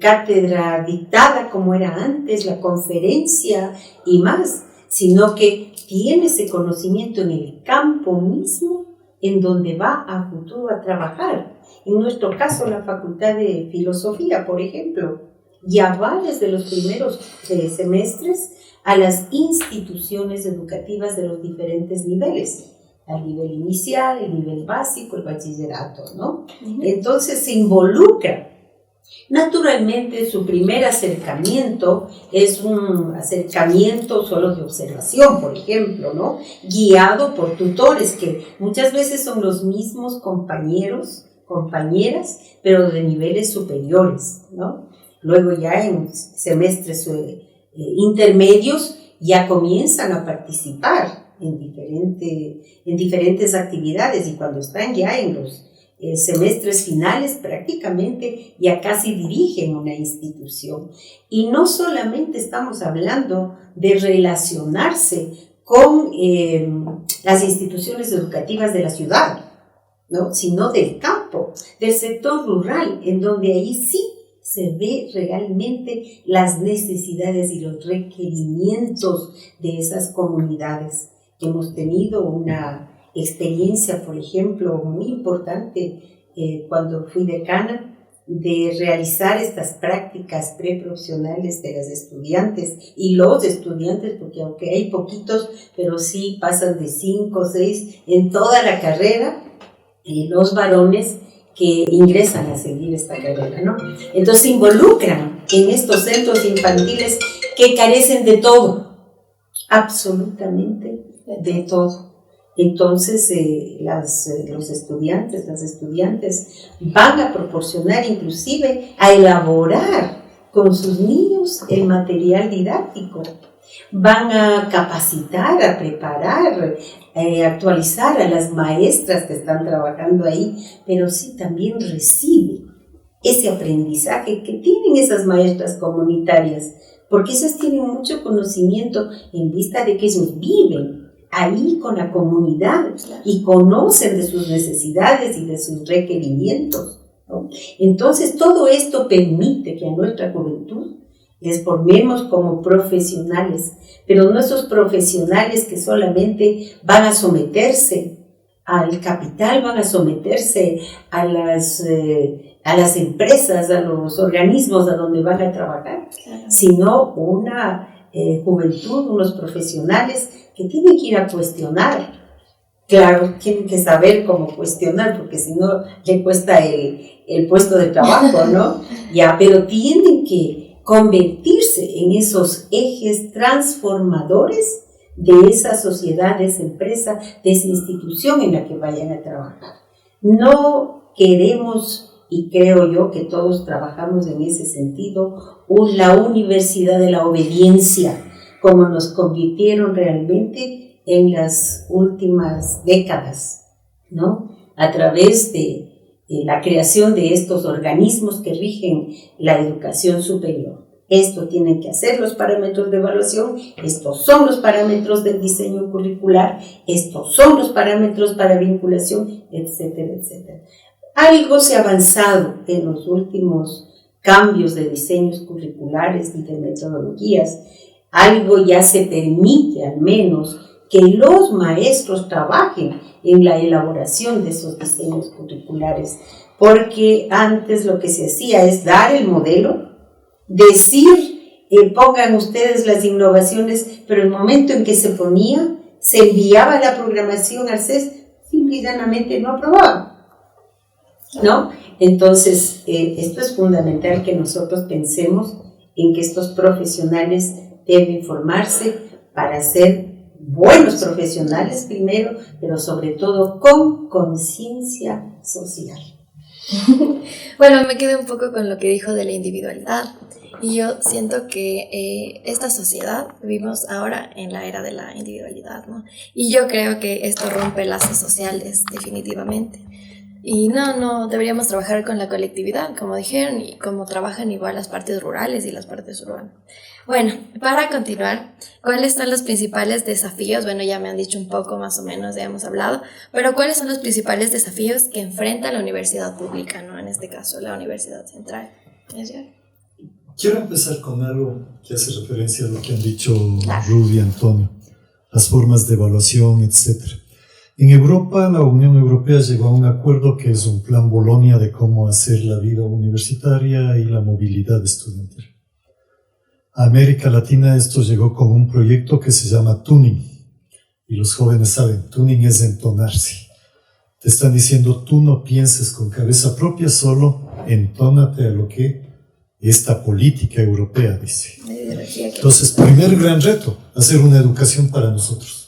cátedra dictada como era antes, la conferencia y más, sino que tiene ese conocimiento en el campo mismo en donde va a futuro a trabajar. En nuestro caso, la Facultad de Filosofía, por ejemplo, ya va desde los primeros semestres a las instituciones educativas de los diferentes niveles, al nivel inicial, el nivel básico, el bachillerato, ¿no? Entonces se involucra. Naturalmente, su primer acercamiento es un acercamiento solo de observación, por ejemplo, ¿no? Guiado por tutores que muchas veces son los mismos compañeros compañeras, pero de niveles superiores, ¿no? Luego ya en semestres intermedios ya comienzan a participar en diferentes actividades, y cuando están ya en los semestres finales prácticamente ya casi dirigen una institución. Y no solamente estamos hablando de relacionarse con las instituciones educativas de la ciudad, ¿no? Sino del campo, del sector rural, en donde ahí sí se ve realmente las necesidades y los requerimientos de esas comunidades. Hemos tenido una experiencia, por ejemplo, muy importante cuando fui decana, de realizar estas prácticas preprofesionales de las estudiantes y los estudiantes, porque aunque hay poquitos, pero sí pasan de 5 o 6 en toda la carrera, los varones que ingresan a seguir esta carrera, ¿no? Entonces se involucran en estos centros infantiles que carecen de todo, absolutamente de todo. Entonces los estudiantes, las estudiantes van a proporcionar, inclusive a elaborar con sus niños el material didáctico, van a capacitar, a preparar, actualizar a las maestras que están trabajando ahí, pero sí también recibe ese aprendizaje que tienen esas maestras comunitarias, porque esas tienen mucho conocimiento en vista de que ellos viven ahí con la comunidad y conocen de sus necesidades y de sus requerimientos, ¿no? Entonces todo esto permite que a nuestra juventud les formemos como profesionales, pero no esos profesionales que solamente van a someterse al capital, van a someterse a las empresas, a los organismos a donde van a trabajar, sino una juventud, unos profesionales que tienen que ir a cuestionar. Claro, tienen que saber cómo cuestionar, porque si no le cuesta el puesto de trabajo, ¿no? Ya, pero tienen que convertirse en esos ejes transformadores de esa sociedad, de esa empresa, de esa institución en la que vayan a trabajar. No queremos, y creo yo que todos trabajamos en ese sentido, la universidad de la obediencia, como nos convirtieron realmente en las últimas décadas, ¿no? A través de la creación de estos organismos que rigen la educación superior. Esto tienen que hacer los parámetros de evaluación, estos son los parámetros del diseño curricular, estos son los parámetros para vinculación, etcétera, etcétera. Algo se ha avanzado en los últimos cambios de diseños curriculares y de metodologías. Algo ya se permite, al menos, que los maestros trabajen en la elaboración de esos diseños curriculares, porque antes lo que se hacía es dar el modelo, decir, pongan ustedes las innovaciones, pero el momento en que se ponía, se enviaba la programación al CES, simple y llanamente no aprobaba, ¿no? Entonces, esto es fundamental que nosotros pensemos en que estos profesionales deben formarse para ser buenos profesionales primero, pero sobre todo con conciencia social. Bueno, me quedé un poco con lo que dijo de la individualidad, y yo siento que esta sociedad vivimos ahora en la era de la individualidad, ¿no? Y yo creo que esto rompe lazos sociales definitivamente. Y no, deberíamos trabajar con la colectividad, como dijeron, y como trabajan igual las partes rurales y las partes urbanas. Bueno, para continuar, ¿cuáles son los principales desafíos? Bueno, ya me han dicho un poco más o menos, ya hemos hablado, pero ¿cuáles son los principales desafíos que enfrenta la universidad pública, ¿no? En este caso, la Universidad Central. Quiero empezar con algo que hace referencia a lo que han dicho Ruby y Antonio, las formas de evaluación, etc. En Europa, la Unión Europea llegó a un acuerdo que es un plan Bolonia de cómo hacer la vida universitaria y la movilidad estudiantil. A América Latina esto llegó con un proyecto que se llama Tuning. Y los jóvenes saben, tuning es entonarse. Te están diciendo, tú no pienses con cabeza propia, solo entónate a lo que esta política europea dice. Entonces, primer gran reto, hacer una educación para nosotros.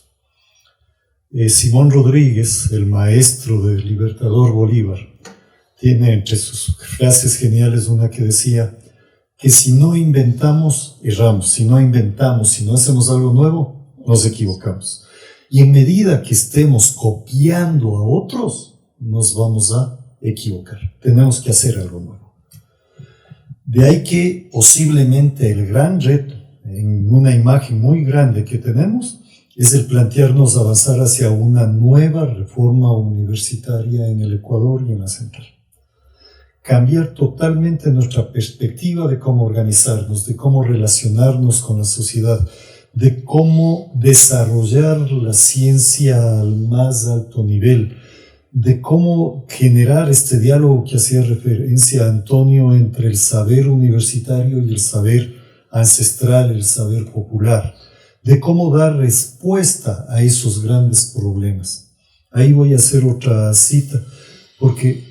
Simón Rodríguez, el maestro del Libertador Bolívar, tiene entre sus frases geniales una que decía que si no inventamos, erramos, si no inventamos, si no hacemos algo nuevo, nos equivocamos. Y en medida que estemos copiando a otros, nos vamos a equivocar. Tenemos que hacer algo nuevo. De ahí que posiblemente el gran reto, en una imagen muy grande que tenemos, es el plantearnos avanzar hacia una nueva reforma universitaria en el Ecuador y en la Central. Cambiar totalmente nuestra perspectiva de cómo organizarnos, de cómo relacionarnos con la sociedad, de cómo desarrollar la ciencia al más alto nivel, de cómo generar este diálogo que hacía referencia Antonio entre el saber universitario y el saber ancestral, el saber popular, de cómo dar respuesta a esos grandes problemas. Ahí voy a hacer otra cita, porque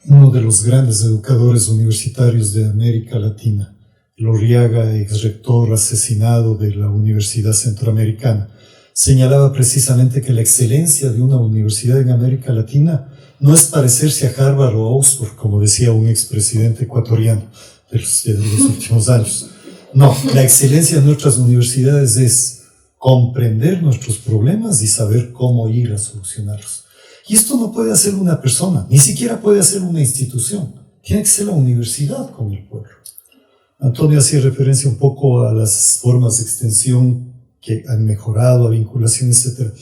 uno de los grandes educadores universitarios de América Latina, Lorriaga, ex rector asesinado de la Universidad Centroamericana, señalaba precisamente que la excelencia de una universidad en América Latina no es parecerse a Harvard o a Oxford, como decía un expresidente ecuatoriano de los últimos años. No, la excelencia de nuestras universidades es comprender nuestros problemas y saber cómo ir a solucionarlos. Y esto no puede hacer una persona, ni siquiera puede hacer una institución. Tiene que ser la universidad con el pueblo. Antonio hacía referencia un poco a las formas de extensión que han mejorado, a vinculación, etc.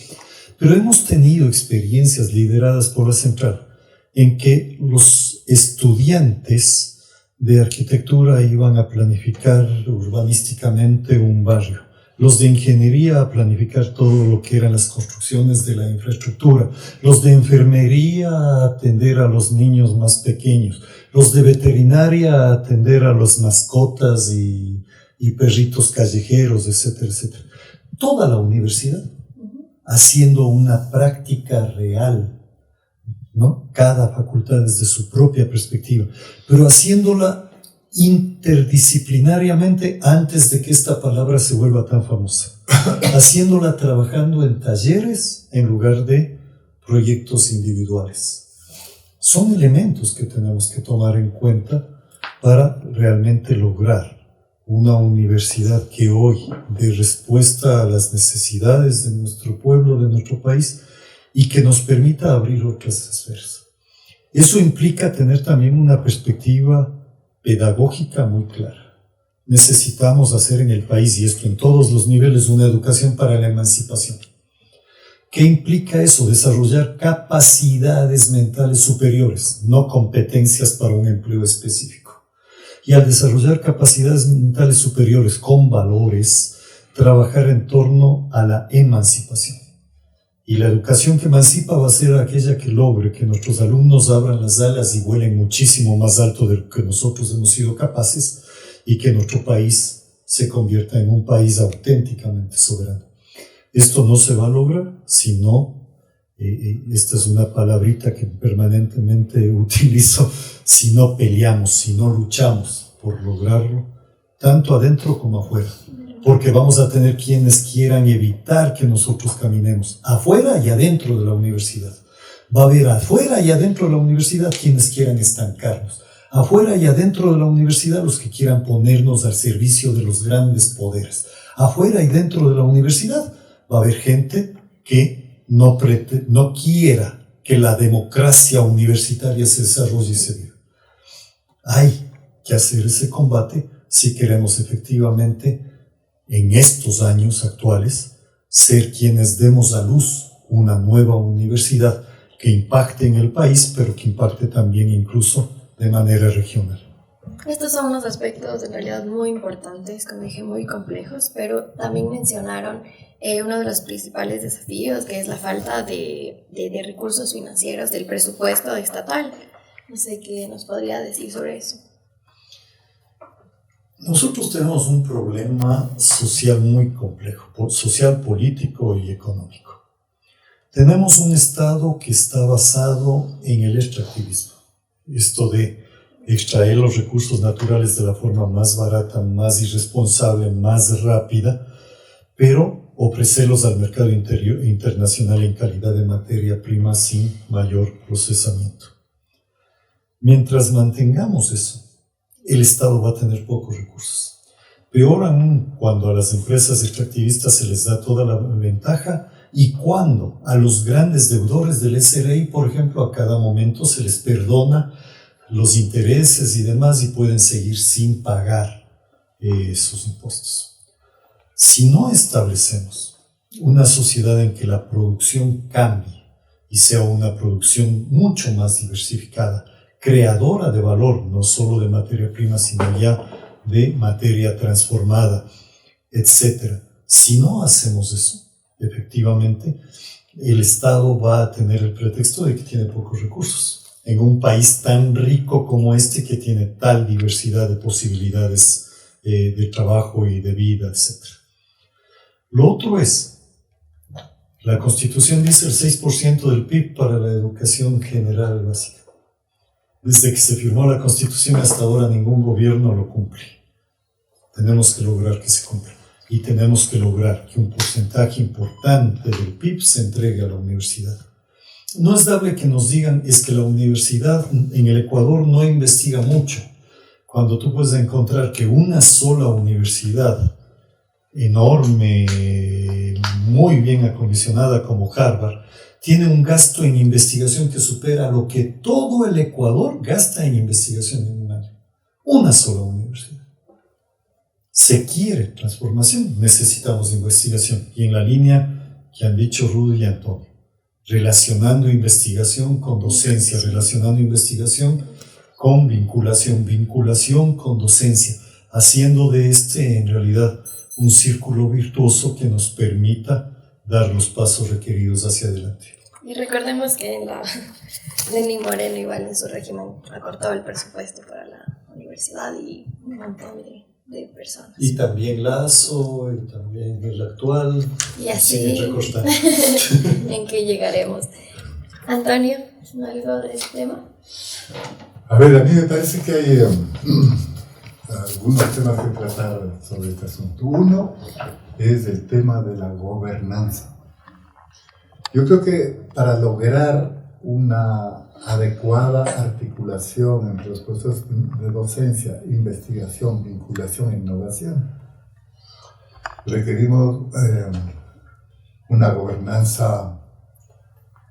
Pero hemos tenido experiencias lideradas por la Central en que los estudiantes de arquitectura iban a planificar urbanísticamente un barrio, los de ingeniería a planificar todo lo que eran las construcciones de la infraestructura, los de enfermería a atender a los niños más pequeños, los de veterinaria a atender a las mascotas y perritos callejeros, etcétera, etcétera. Toda la universidad haciendo una práctica real, ¿no? Cada facultad desde su propia perspectiva, pero haciéndola interdisciplinariamente antes de que esta palabra se vuelva tan famosa, haciéndola trabajando en talleres en lugar de proyectos individuales. Son elementos que tenemos que tomar en cuenta para realmente lograr una universidad que hoy dé respuesta a las necesidades de nuestro pueblo, de nuestro país, y que nos permita abrir otras esferas. Eso implica tener también una perspectiva pedagógica muy clara. Necesitamos hacer en el país, y esto en todos los niveles, una educación para la emancipación. ¿Qué implica eso? Desarrollar capacidades mentales superiores, no competencias para un empleo específico. Y al desarrollar capacidades mentales superiores con valores, trabajar en torno a la emancipación. Y la educación que emancipa va a ser aquella que logre que nuestros alumnos abran las alas y vuelen muchísimo más alto de lo que nosotros hemos sido capaces, y que nuestro país se convierta en un país auténticamente soberano. Esto no se va a lograr si no, esta es una palabrita que permanentemente utilizo, si no peleamos, si no luchamos por lograrlo, tanto adentro como afuera. Porque vamos a tener quienes quieran evitar que nosotros caminemos afuera y adentro de la universidad. Va a haber afuera y adentro de la universidad quienes quieran estancarnos. Afuera y adentro de la universidad los que quieran ponernos al servicio de los grandes poderes. Afuera y dentro de la universidad va a haber gente que no quiera que la democracia universitaria se desarrolle y se viva. Hay que hacer ese combate si queremos efectivamente, en estos años actuales, ser quienes demos a luz una nueva universidad que impacte en el país, pero que impacte también incluso de manera regional. Estos son unos aspectos en realidad muy importantes, como dije, muy complejos, pero también mencionaron uno de los principales desafíos, que es la falta de recursos financieros del presupuesto estatal. No sé qué nos podría decir sobre eso. Nosotros tenemos un problema social muy complejo, social, político y económico. Tenemos un Estado que está basado en el extractivismo. Esto de extraer los recursos naturales de la forma más barata, más irresponsable, más rápida, pero ofrecerlos al mercado internacional en calidad de materia prima sin mayor procesamiento. Mientras mantengamos eso, el Estado va a tener pocos recursos. Peor aún cuando a las empresas extractivistas se les da toda la ventaja y cuando a los grandes deudores del SRI, por ejemplo, a cada momento se les perdona los intereses y demás y pueden seguir sin pagar sus impuestos. Si no establecemos una sociedad en que la producción cambie y sea una producción mucho más diversificada, creadora de valor, no solo de materia prima, sino ya de materia transformada, etc. Si no hacemos eso, efectivamente, el Estado va a tener el pretexto de que tiene pocos recursos. En un país tan rico como este, que tiene tal diversidad de posibilidades de trabajo y de vida, etc. Lo otro es, la Constitución dice el 6% del PIB para la educación general básica. Desde que se firmó la Constitución hasta ahora ningún gobierno lo cumple. Tenemos que lograr que se cumpla y tenemos que lograr que un porcentaje importante del PIB se entregue a la universidad. No es dable que nos digan es que la universidad en el Ecuador no investiga mucho, cuando tú puedes encontrar que una sola universidad enorme, muy bien acondicionada como Harvard, tiene un gasto en investigación que supera lo que todo el Ecuador gasta en investigación en un año. Una sola universidad. Se quiere transformación, necesitamos investigación. Y en la línea que han dicho Rudy y Antonio, relacionando investigación con docencia, relacionando investigación con vinculación, vinculación con docencia, haciendo de en realidad un círculo virtuoso que nos permita dar los pasos requeridos hacia adelante. Y recordemos que Lenín Moreno igual en su régimen acortó el presupuesto para la universidad y un montón de personas. Y también Lazo, y también el actual, y así recortando. ¿En qué llegaremos? Antonio, ¿algo de este tema? A ver, a mí me parece que hay algunos temas que tratar sobre este asunto. Uno es el tema de la gobernanza. Yo creo que para lograr una adecuada articulación entre los procesos de docencia, investigación, vinculación e innovación, requerimos una gobernanza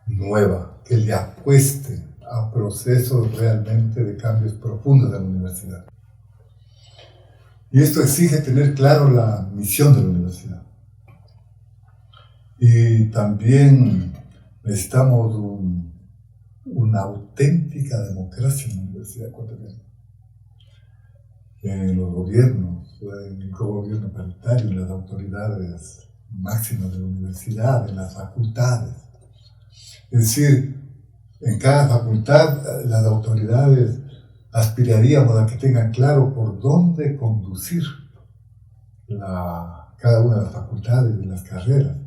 nueva que le apueste a procesos realmente de cambios profundos de la universidad. Y esto exige tener claro la misión de la universidad. Y también necesitamos una auténtica democracia en la universidad ecuatoriana. En los gobiernos, en el gobierno paritario, en las autoridades máximas de la universidad, en las facultades. Es decir, en cada facultad las autoridades aspiraríamos a que tengan claro por dónde conducir cada una de las facultades y las carreras.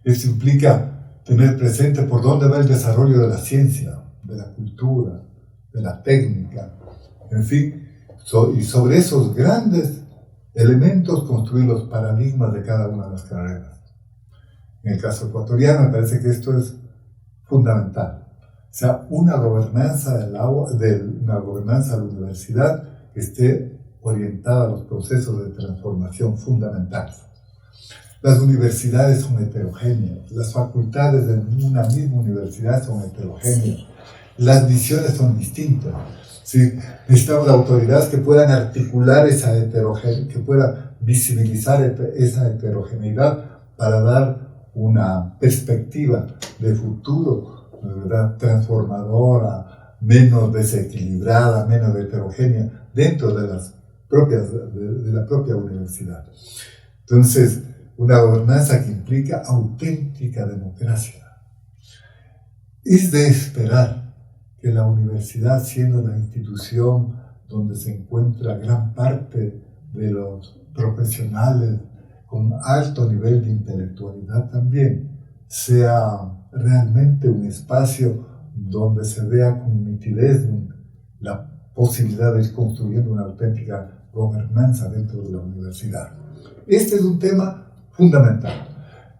Esto implica tener presente por dónde va el desarrollo de la ciencia, de la cultura, de la técnica, en fin, y sobre esos grandes elementos construir los paradigmas de cada una de las carreras. En el caso ecuatoriano me parece que esto es fundamental. O sea, una gobernanza de la universidad que esté orientada a los procesos de transformación fundamentales. Las universidades son heterogéneas, las facultades de una misma universidad son heterogéneas, las visiones son distintas. ¿Sí? Necesitamos autoridades que puedan articular esa heterogeneidad, que puedan visibilizar esa heterogeneidad para dar una perspectiva de futuro, ¿verdad?, transformadora, menos desequilibrada, menos heterogénea dentro de la propia universidad. Entonces, una gobernanza que implica auténtica democracia. Es de esperar que la universidad, siendo la institución donde se encuentra gran parte de los profesionales con alto nivel de intelectualidad también, sea realmente un espacio donde se vea con nitidez la posibilidad de ir construyendo una auténtica gobernanza dentro de la universidad. Este es un tema fundamental.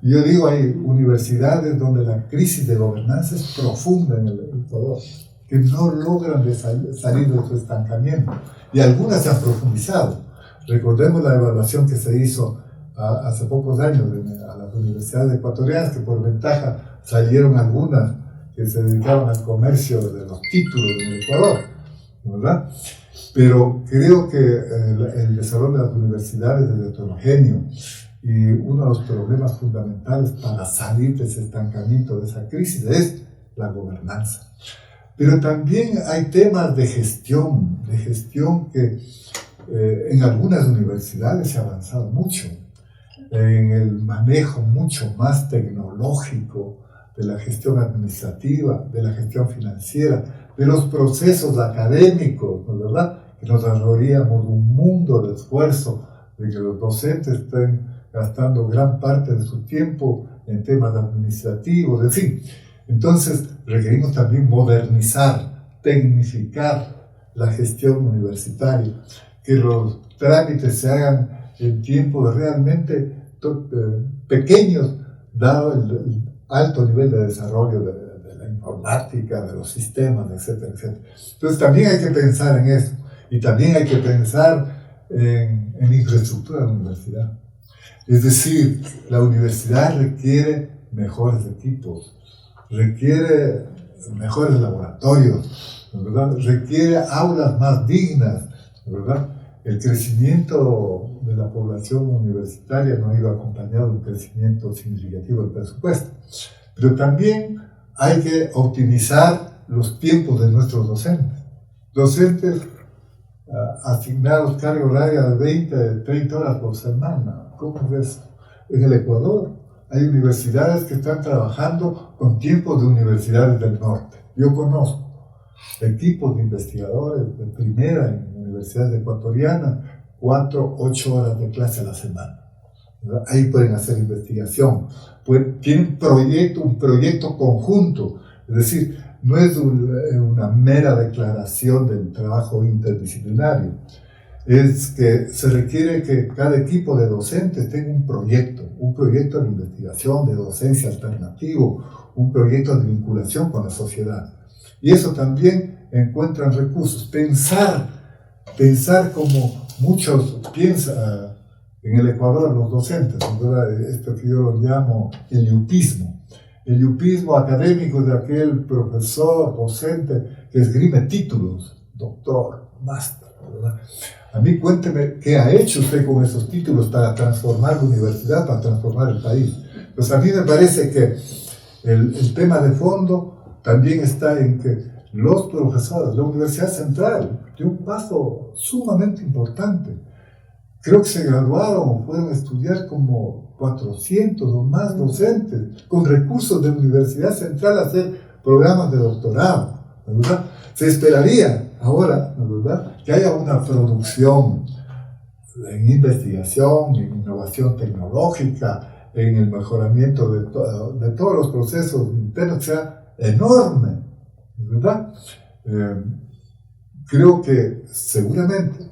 Yo digo, hay universidades donde la crisis de gobernanza es profunda en el Ecuador. que no logran salir de su estancamiento. Y algunas se han profundizado. Recordemos la evaluación que se hizo hace pocos años a las universidades ecuatorianas, que por ventaja salieron algunas que se dedicaban al comercio de los títulos en el Ecuador, ¿verdad? Pero creo que el desarrollo de las universidades es heterogéneo y uno de los problemas fundamentales para salir de ese estancamiento, de esa crisis, es la gobernanza. Pero también hay temas de gestión que en algunas universidades se ha avanzado mucho en el manejo mucho más tecnológico de la gestión administrativa, de la gestión financiera, de los procesos académicos, ¿no? ¿Verdad? Que nos ahorraríamos un mundo de esfuerzo de que los docentes estén gastando gran parte de su tiempo en temas administrativos, en fin. Entonces, requerimos también modernizar, tecnificar la gestión universitaria, que los trámites se hagan en tiempos realmente pequeños, dado el alto nivel de desarrollo de la informática, de los sistemas, etcétera, etcétera. Entonces también hay que pensar en eso, y también hay que pensar en la infraestructura de la universidad. Es decir, la universidad requiere mejores equipos, requiere mejores laboratorios, ¿verdad? Requiere aulas más dignas, ¿verdad? El crecimiento de la población universitaria no ha ido acompañado de un crecimiento significativo del presupuesto. Pero también hay que optimizar los tiempos de nuestros docentes. Docentes asignados carga horaria de 20, 30 horas por semana. ¿Cómo es eso? En el Ecuador hay universidades que están trabajando con tiempos de universidades del norte. Yo conozco equipos de investigadores de primera en universidades ecuatorianas, 4, 8 horas de clase a la semana, ¿verdad? Ahí pueden hacer investigación, tienen un proyecto conjunto, es decir, no es una mera declaración del trabajo interdisciplinario, es que se requiere que cada equipo de docentes tenga un proyecto de investigación, de docencia alternativo, un proyecto de vinculación con la sociedad. Y eso también encuentran recursos. Pensar como muchos piensan en el Ecuador, los docentes, ¿verdad? Esto que yo lo llamo el yupismo. El yupismo académico de aquel profesor, docente, que esgrime títulos, doctor, máster, ¿verdad? A mí cuénteme qué ha hecho usted con esos títulos para transformar la universidad, para transformar el país. Pues a mí me parece que el tema de fondo también está en que los profesores, la Universidad Central, dio un paso sumamente importante. Creo que se graduaron o fueron a estudiar como 400 o más docentes con recursos de la Universidad Central a hacer programas de doctorado, ¿verdad? Se esperaría ahora, ¿verdad?, que haya una producción en investigación, en innovación tecnológica, en el mejoramiento de todos los procesos internos, que sea enorme, ¿verdad? Creo que seguramente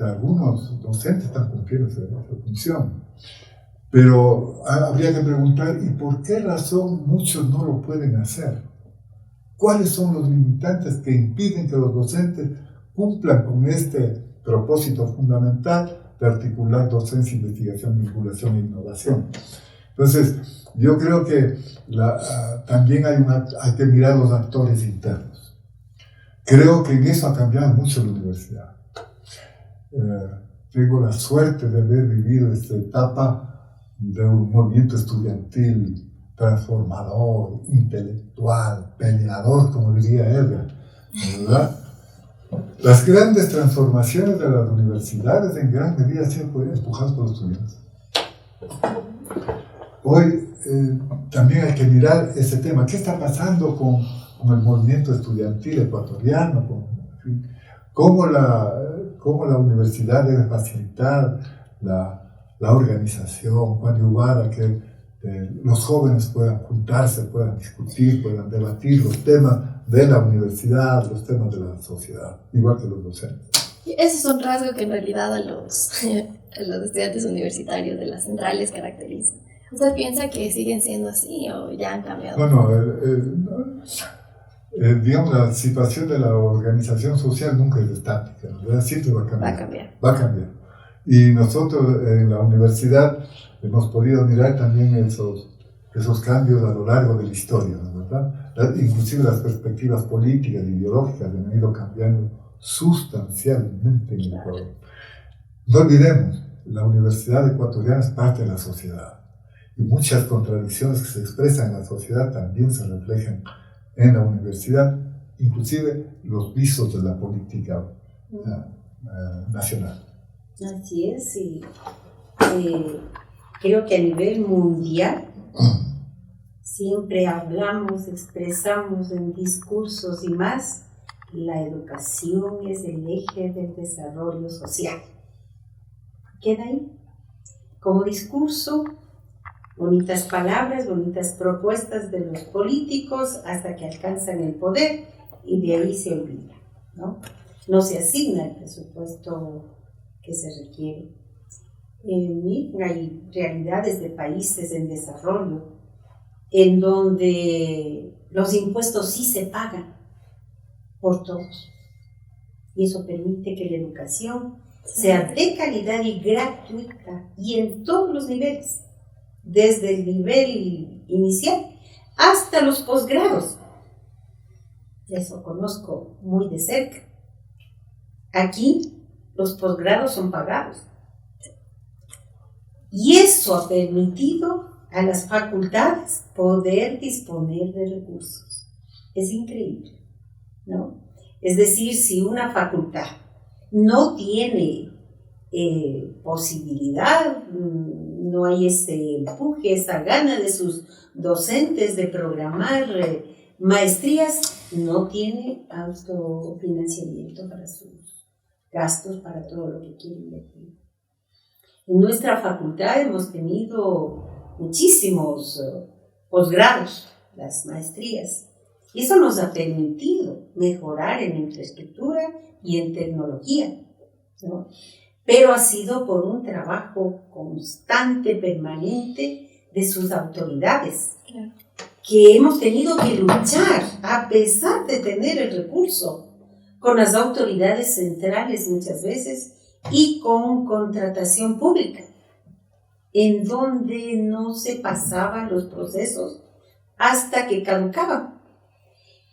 algunos docentes están cumpliendo esa función, pero habría que preguntar, ¿y por qué razón muchos no lo pueden hacer? ¿Cuáles son los limitantes que impiden que los docentes cumplan con este propósito fundamental de articular docencia, investigación, vinculación e innovación? Entonces, yo creo que también hay que mirar los actores internos. Creo que en eso ha cambiado mucho la universidad. Tengo la suerte de haber vivido esta etapa de un movimiento estudiantil transformador, intelectual, peleador, como diría Edgar, ¿verdad? Las grandes transformaciones de las universidades en gran medida se pueden empujar por los estudiantes. Hoy también hay que mirar ese tema. ¿Qué está pasando con el movimiento estudiantil ecuatoriano? ¿Cómo la universidad debe facilitar la organización, coadyuvar a que los jóvenes puedan juntarse, puedan discutir, puedan debatir los temas de la universidad, los temas de la sociedad, igual que los docentes? Ese es un rasgo que en realidad a los estudiantes universitarios de las centrales caracteriza. ¿Usted piensa que siguen siendo así o ya han cambiado? No, digamos, la situación de la organización social nunca es estática, ¿verdad? Siempre va a cambiar. Va a cambiar. Y nosotros en la universidad hemos podido mirar también esos cambios a lo largo de la historia, ¿verdad? Inclusive las perspectivas políticas e ideológicas han ido cambiando sustancialmente en el Ecuador. No olvidemos, la Universidad Ecuatoriana es parte de la sociedad y muchas contradicciones que se expresan en la sociedad también se reflejan en la universidad, inclusive los visos de la política nacional. Así es, y creo que a nivel mundial siempre hablamos, expresamos en discursos y más, la educación es el eje del desarrollo social. Queda ahí, como discurso, bonitas palabras, bonitas propuestas de los políticos hasta que alcanzan el poder y de ahí se olvida, ¿no? No se asigna el presupuesto que se requiere. Hay realidades de países en desarrollo en donde los impuestos sí se pagan por todos y eso permite que la educación sea de calidad y gratuita y en todos los niveles, desde el nivel inicial hasta los posgrados. Eso conozco muy de cerca. Aquí los posgrados son pagados y eso ha permitido a las facultades poder disponer de recursos. Es increíble, ¿no? Es decir, si una facultad no tiene posibilidad, no hay ese empuje, esa gana de sus docentes de programar maestrías, no tiene autofinanciamiento para sus gastos, para todo lo que quiere invertir. En nuestra facultad hemos tenido muchísimos posgrados, las maestrías, y eso nos ha permitido mejorar en infraestructura y en tecnología, ¿no? Pero ha sido por un trabajo constante, permanente de sus autoridades, claro, que hemos tenido que luchar a pesar de tener el recurso con las autoridades centrales muchas veces y con contratación pública, en donde no se pasaban los procesos hasta que caducaban.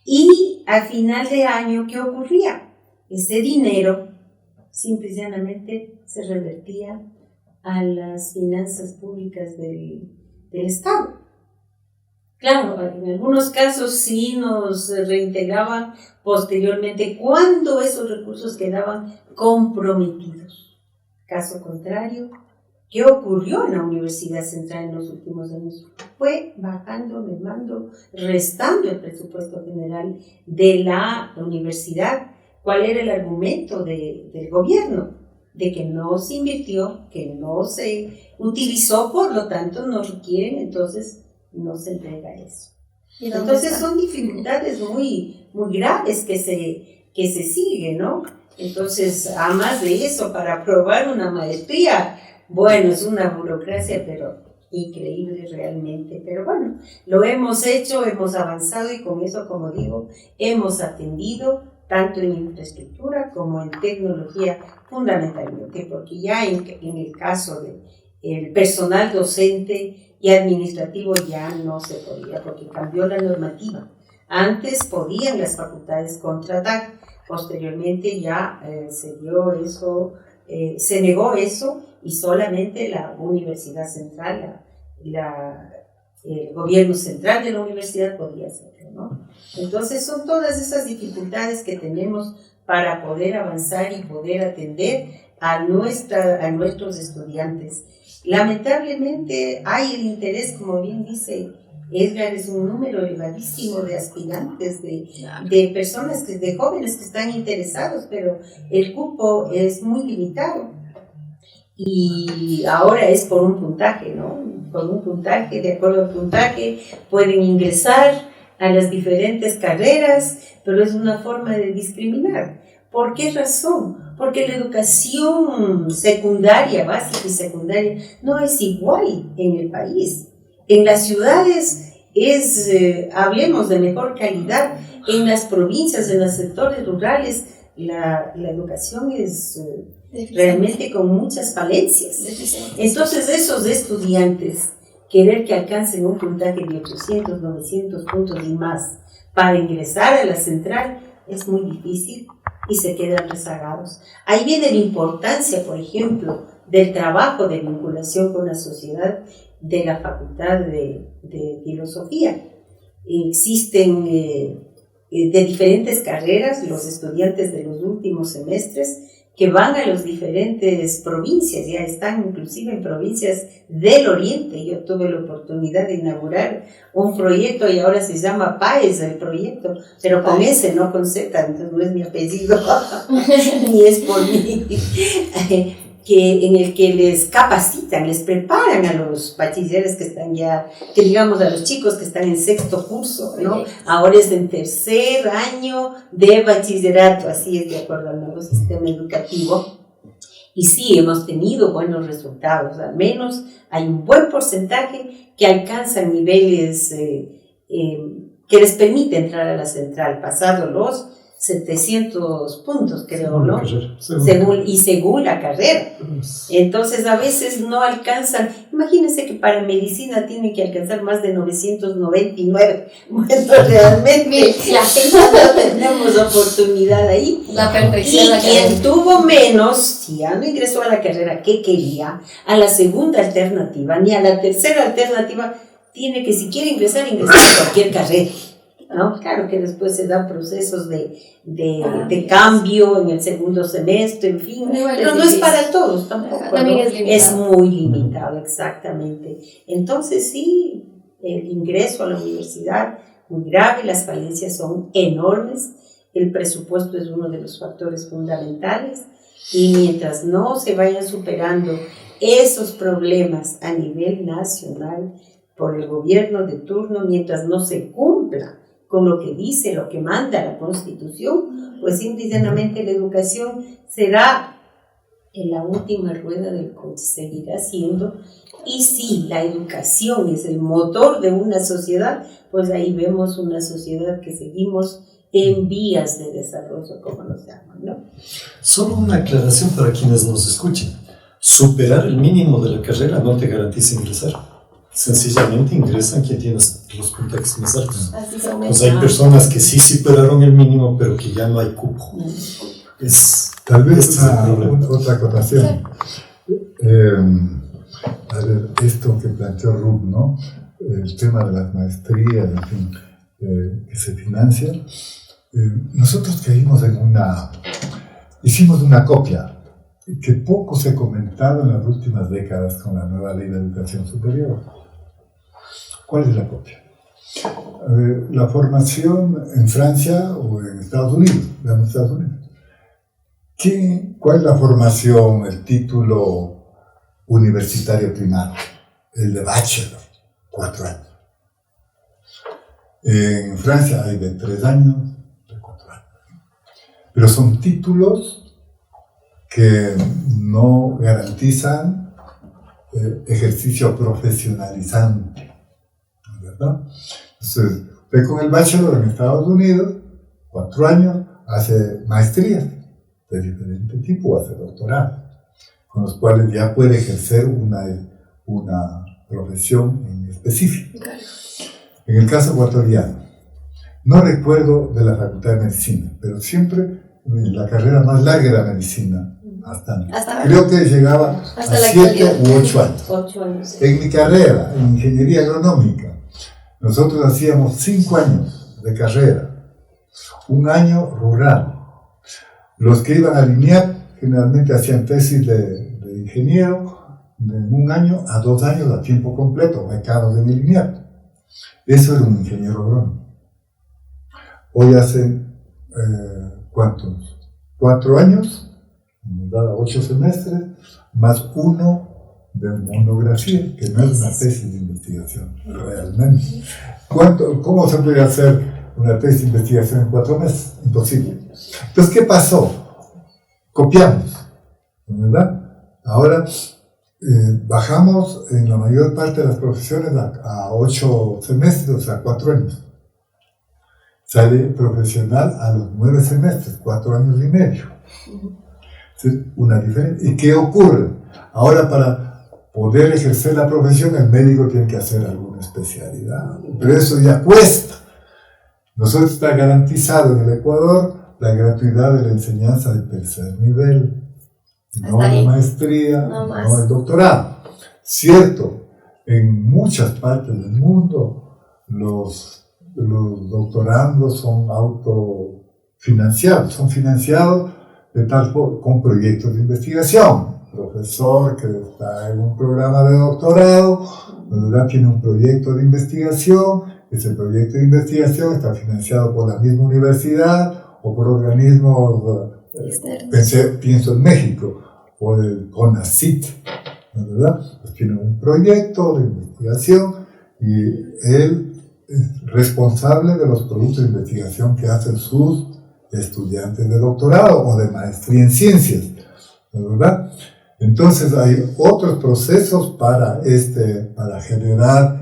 Y al final de año, ¿qué ocurría? Ese dinero simple y llanamente se revertía a las finanzas públicas del Estado. Claro, en algunos casos sí nos reintegraban posteriormente cuando esos recursos quedaban comprometidos. Caso contrario, ¿qué ocurrió en la Universidad Central en los últimos años? Fue bajando, mermando, restando el presupuesto general de la universidad. ¿Cuál era el argumento del gobierno? De que no se invirtió, que no se utilizó, por lo tanto no requieren, entonces no se entrega eso. Entonces son dificultades muy, muy graves que se siguen, ¿no? Entonces, a más de eso, para aprobar una maestría, bueno, es una burocracia, pero increíble realmente. Pero bueno, lo hemos hecho, hemos avanzado y con eso, como digo, hemos atendido tanto en infraestructura como en tecnología fundamentalmente, porque ya en el caso del personal docente y administrativo ya no se podía, porque cambió la normativa. Antes podían las facultades contratar, posteriormente ya se dio eso, se negó eso y solamente la Universidad Central, el gobierno central de la universidad podía hacerlo, ¿no? Entonces son todas esas dificultades que tenemos para poder avanzar y poder atender a nuestros estudiantes. Lamentablemente hay el interés, como bien dice Edgar, es un número elevadísimo de aspirantes, de personas, de jóvenes que están interesados, pero el cupo es muy limitado. Y ahora es por un puntaje, ¿no? Por un puntaje, de acuerdo al puntaje, pueden ingresar a las diferentes carreras, pero es una forma de discriminar. ¿Por qué razón? Porque la educación secundaria, básica y secundaria, no es igual en el país. En las ciudades hablemos de mejor calidad. En las provincias, en los sectores rurales, la educación es realmente con muchas falencias. Entonces, esos estudiantes, querer que alcancen un puntaje de 800, 900 puntos y más para ingresar a la central es muy difícil y se quedan rezagados. Ahí viene la importancia, por ejemplo, del trabajo de vinculación con la sociedad de la Facultad de Filosofía. Existen de diferentes carreras los estudiantes de los últimos semestres que van a las diferentes provincias, ya están inclusive en provincias del oriente. Yo tuve la oportunidad de inaugurar un proyecto y ahora se llama PAES el proyecto, pero con S, no con Z, entonces no es mi apellido, ni es por mí, en el que les capacitan, les preparan a los bachilleres que están ya, que digamos a los chicos que están en sexto curso, ¿no? Ahora es en tercer año de bachillerato, así es de acuerdo al nuevo sistema educativo. Y sí, hemos tenido buenos resultados, al menos hay un buen porcentaje que alcanzan niveles que les permite entrar a la central, pasado los 700 puntos, creo, ¿no? Según la carrera. Entonces, a veces no alcanzan. Imagínense que para medicina tienen que alcanzar más de 999. Bueno, realmente no tenemos oportunidad ahí. La perfección. Y quien tuvo menos, si ya no ingresó a la carrera que quería, a la segunda alternativa, ni a la tercera alternativa, tiene que, si quiere ingresar a cualquier carrera. ¿No? Claro que después se dan procesos de cambio en el segundo semestre, en fin, pero no es para todos tampoco, también ¿no? es muy limitado, exactamente. Entonces sí, el ingreso a la universidad muy grave, las falencias son enormes, el presupuesto es uno de los factores fundamentales y mientras no se vayan superando esos problemas a nivel nacional por el gobierno de turno, mientras no se cumpla con lo que dice, lo que manda la Constitución, pues simple y llanamente la educación será en la última rueda del coche, seguirá siendo. Y si la educación es el motor de una sociedad, pues ahí vemos una sociedad que seguimos en vías de desarrollo, como nos llaman, ¿no? Solo una aclaración para quienes nos escuchen. Superar el mínimo de la carrera no te garantiza ingresar. Sencillamente ingresan quien tiene los puntajes más altos. Pues hay personas que sí superaron el mínimo, pero que ya no hay cupo. Tal vez otra acotación. A ver, esto que planteó Ruth, ¿no? El tema de las maestrías, en fin, que se financian. Nosotros caímos hicimos una copia que poco se ha comentado en las últimas décadas con la nueva ley de educación superior. ¿Cuál es la copia? La formación en Francia o en Estados Unidos. ¿Cuál es la formación, el título universitario primario? El de bachelor, 4 años. En Francia hay de 3 años, de 4 años. Pero son títulos que no garantizan ejercicio profesionalizante. ¿Verdad? Entonces, usted con el bachelor en Estados Unidos, 4 años, hace maestrías de diferente tipo, hace doctorado, con los cuales ya puede ejercer una profesión en específico. En el caso ecuatoriano, no recuerdo de la Facultad de Medicina, pero siempre la carrera más larga era medicina, creo que llegaba a 7 u 8 años. 8 años. En mi carrera, en ingeniería agronómica, nosotros hacíamos 5 años de carrera, 1 año rural. Los que iban a INEAP generalmente hacían tesis de ingeniero de 1 año a 2 años a tiempo completo, becados en el INEAP. Eso era un ingeniero agrónomo. Hoy hace, ¿cuántos? 4 años, nos da 8 semestres, más 1 de monografía, que no es una tesis de investigación, realmente. ¿Cómo se puede hacer una tesis de investigación en 4 meses? Imposible. Entonces, ¿qué pasó? Copiamos, ¿verdad? Ahora, bajamos en la mayor parte de las profesiones a 8 semestres, o sea, 4 años. Sale profesional a los 9 semestres, 4 años y medio. Una diferencia. ¿Y qué ocurre? Ahora, para poder ejercer la profesión, el médico tiene que hacer alguna especialidad, pero eso ya cuesta. Nosotros está garantizado en el Ecuador la gratuidad de la enseñanza de tercer nivel, no la maestría, no el doctorado. Cierto, en muchas partes del mundo los doctorandos son autofinanciados, son financiados de tal con proyectos de investigación. Profesor que está en un programa de doctorado, ¿verdad? Tiene un proyecto de investigación, ese proyecto de investigación está financiado por la misma universidad o por organismos, pienso en México, o el CONACYT, ¿verdad? Pues tiene un proyecto de investigación y él es responsable de los productos de investigación que hacen sus estudiantes de doctorado o de maestría en ciencias, ¿verdad? Entonces hay otros procesos para generar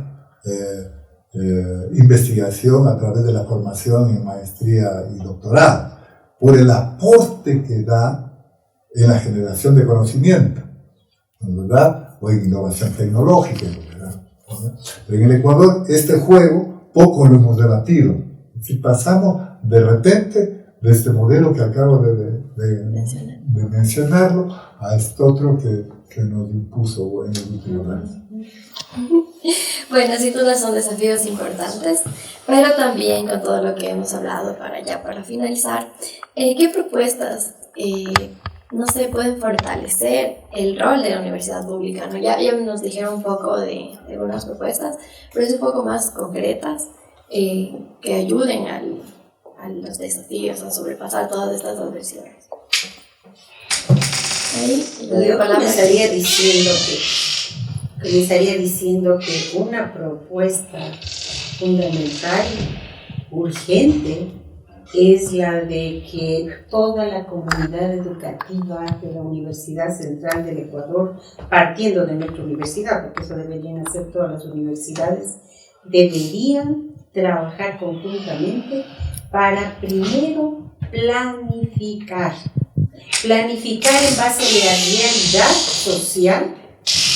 investigación a través de la formación en maestría y doctorado, por el aporte que da en la generación de conocimiento, ¿verdad? O en innovación tecnológica, ¿verdad? Pero en el Ecuador este juego poco lo hemos debatido. Si pasamos de repente de este modelo que acabo de mencionarlo a este otro que nos impuso en el último año. Bueno, sin duda son desafíos importantes, pero también con todo lo que hemos hablado para finalizar, ¿qué propuestas pueden fortalecer el rol de la universidad pública? ¿No? Ya nos dijeron un poco de algunas propuestas, pero es un poco más concretas que ayuden a los desafíos, a sobrepasar todas estas adversidades. Comenzaría diciendo que una propuesta fundamental, urgente, es la de que toda la comunidad educativa de la Universidad Central del Ecuador, partiendo de nuestra universidad, porque eso deberían hacer todas las universidades, deberían trabajar conjuntamente para primero planificar en base a la realidad social,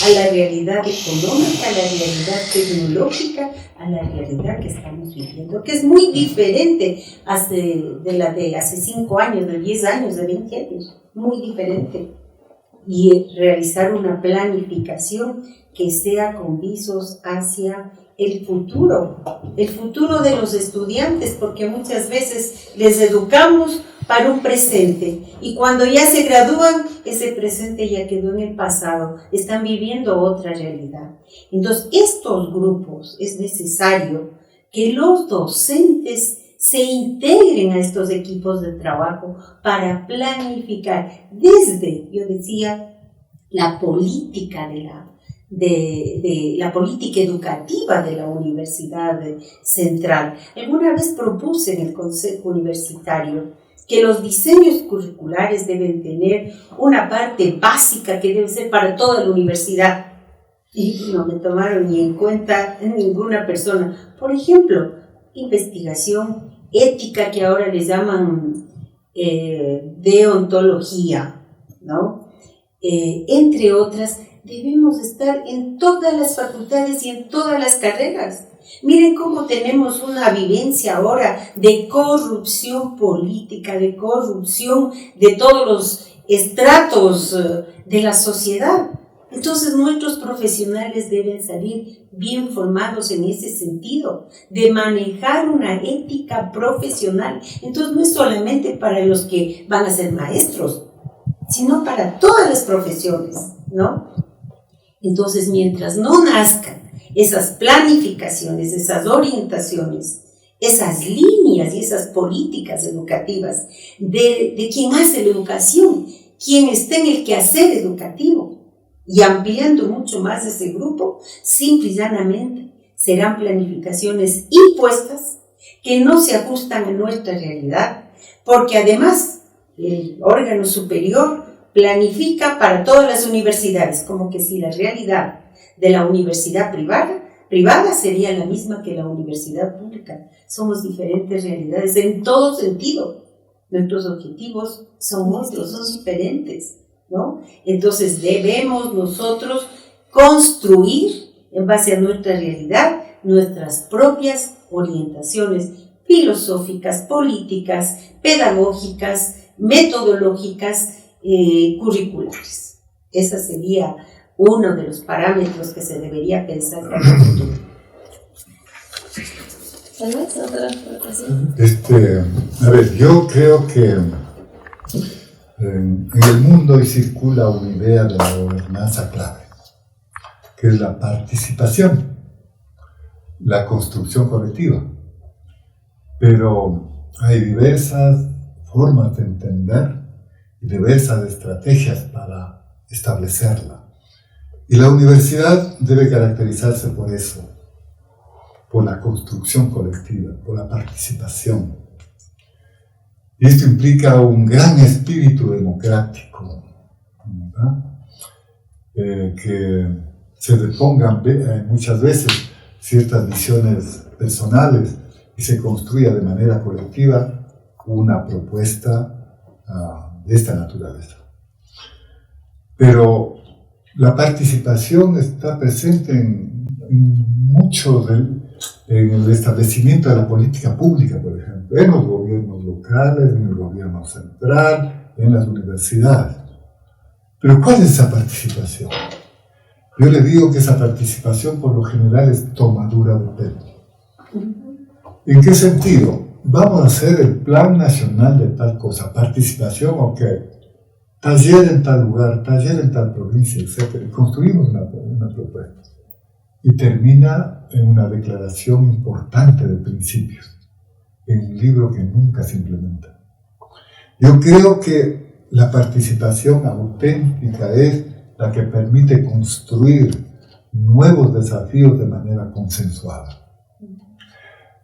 a la realidad económica, a la realidad tecnológica, a la realidad que estamos viviendo, que es muy diferente de la de hace 5 años, de 10 años, de 20 años, muy diferente. Y realizar una planificación que sea con visos hacia el futuro de los estudiantes, porque muchas veces les educamos para un presente y cuando ya se gradúan, ese presente ya quedó en el pasado, están viviendo otra realidad. Entonces, estos grupos es necesario que los docentes se integren a estos equipos de trabajo para planificar desde, yo decía, la política de la política educativa de la Universidad Central. Alguna vez propuse en el Consejo Universitario que los diseños curriculares deben tener una parte básica que debe ser para toda la universidad. Y no me tomaron ni en cuenta ninguna persona. Por ejemplo, investigación ética, que ahora les llaman deontología, ¿no? Entre otras, debemos estar en todas las facultades y en todas las carreras. Miren cómo tenemos una vivencia ahora de corrupción política, de corrupción de todos los estratos de la sociedad. Entonces nuestros profesionales deben salir bien formados en ese sentido, de manejar una ética profesional. Entonces no es solamente para los que van a ser maestros, sino para todas las profesiones, ¿no? Entonces, mientras no nazcan esas planificaciones, esas orientaciones, esas líneas y esas políticas educativas de quien hace la educación, quien está en el quehacer educativo, y ampliando mucho más ese grupo, simple y llanamente serán planificaciones impuestas que no se ajustan a nuestra realidad, porque además el órgano superior planifica para todas las universidades, como que si la realidad de la universidad privada sería la misma que la universidad pública. Somos diferentes realidades en todo sentido. Nuestros objetivos son otros, son diferentes, ¿no? Entonces debemos nosotros construir en base a nuestra realidad nuestras propias orientaciones filosóficas, políticas, pedagógicas, metodológicas, curriculares. Ese sería uno de los parámetros que se debería pensar para el futuro. Tal vez otra. A ver, yo creo que en el mundo hoy circula una idea de la gobernanza clave, que es la participación, la construcción colectiva. Pero hay diversas formas de entender y diversas estrategias para establecerla. Y la universidad debe caracterizarse por eso, por la construcción colectiva, por la participación. Y esto implica un gran espíritu democrático, que se depongan muchas veces ciertas visiones personales y se construya de manera colectiva una propuesta de esta naturaleza. Pero la participación está presente en mucho en el establecimiento de la política pública, por ejemplo, en los gobiernos locales, en el gobierno central, en las universidades. Pero ¿cuál es esa participación? Yo le digo que esa participación por lo general es tomadura de pelo. ¿En qué sentido? Vamos a hacer el plan nacional de tal cosa, participación, ok, taller en tal lugar, taller en tal provincia, etc. Y construimos una propuesta. Y termina en una declaración importante de principios, en un libro que nunca se implementa. Yo creo que la participación auténtica es la que permite construir nuevos desafíos de manera consensuada.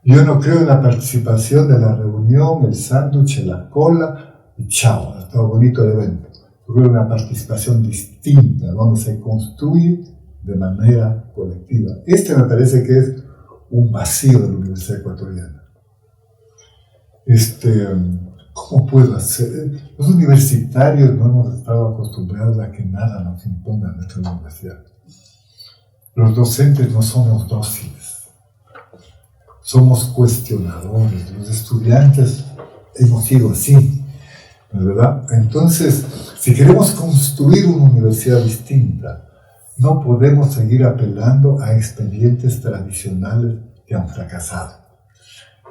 Yo no creo en la participación de la reunión, el sándwich, la cola y chao, está bonito el evento. Yo creo en una participación distinta, donde se construye de manera colectiva. Este me parece que es un vacío de la Universidad Ecuatoriana. ¿Cómo puedo hacer? Los universitarios no hemos estado acostumbrados a que nada nos imponga en nuestra universidad. Los docentes no somos dóciles, somos cuestionadores. Los estudiantes hemos sido así, ¿verdad? Entonces, si queremos construir una universidad distinta, no podemos seguir apelando a expedientes tradicionales que han fracasado.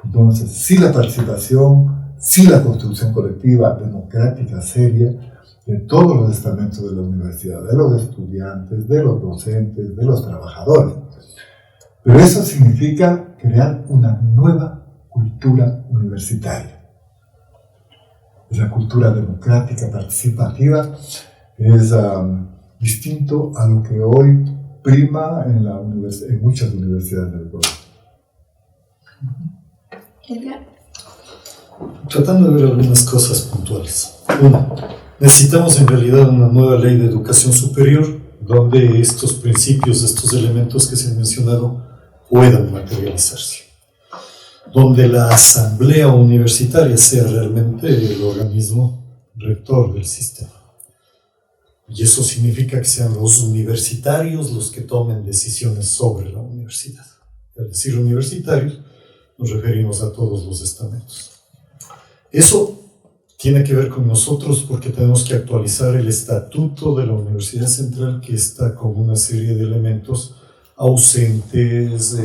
Entonces, sí la participación, sí la construcción colectiva, democrática, seria, de todos los estamentos de la universidad, de los estudiantes, de los docentes, de los trabajadores. Pero eso significa crear una nueva cultura universitaria. Esa cultura democrática, participativa, es distinto a lo que hoy prima en muchas universidades del Ecuador. Tratando de ver algunas cosas puntuales. Uno, necesitamos en realidad una nueva ley de educación superior donde estos principios, estos elementos que se han mencionado puedan materializarse. Donde la asamblea universitaria sea realmente el organismo rector del sistema. Y eso significa que sean los universitarios los que tomen decisiones sobre la universidad. Al decir universitarios, nos referimos a todos los estamentos. Eso tiene que ver con nosotros porque tenemos que actualizar el estatuto de la Universidad Central, que está con una serie de elementos ausentes,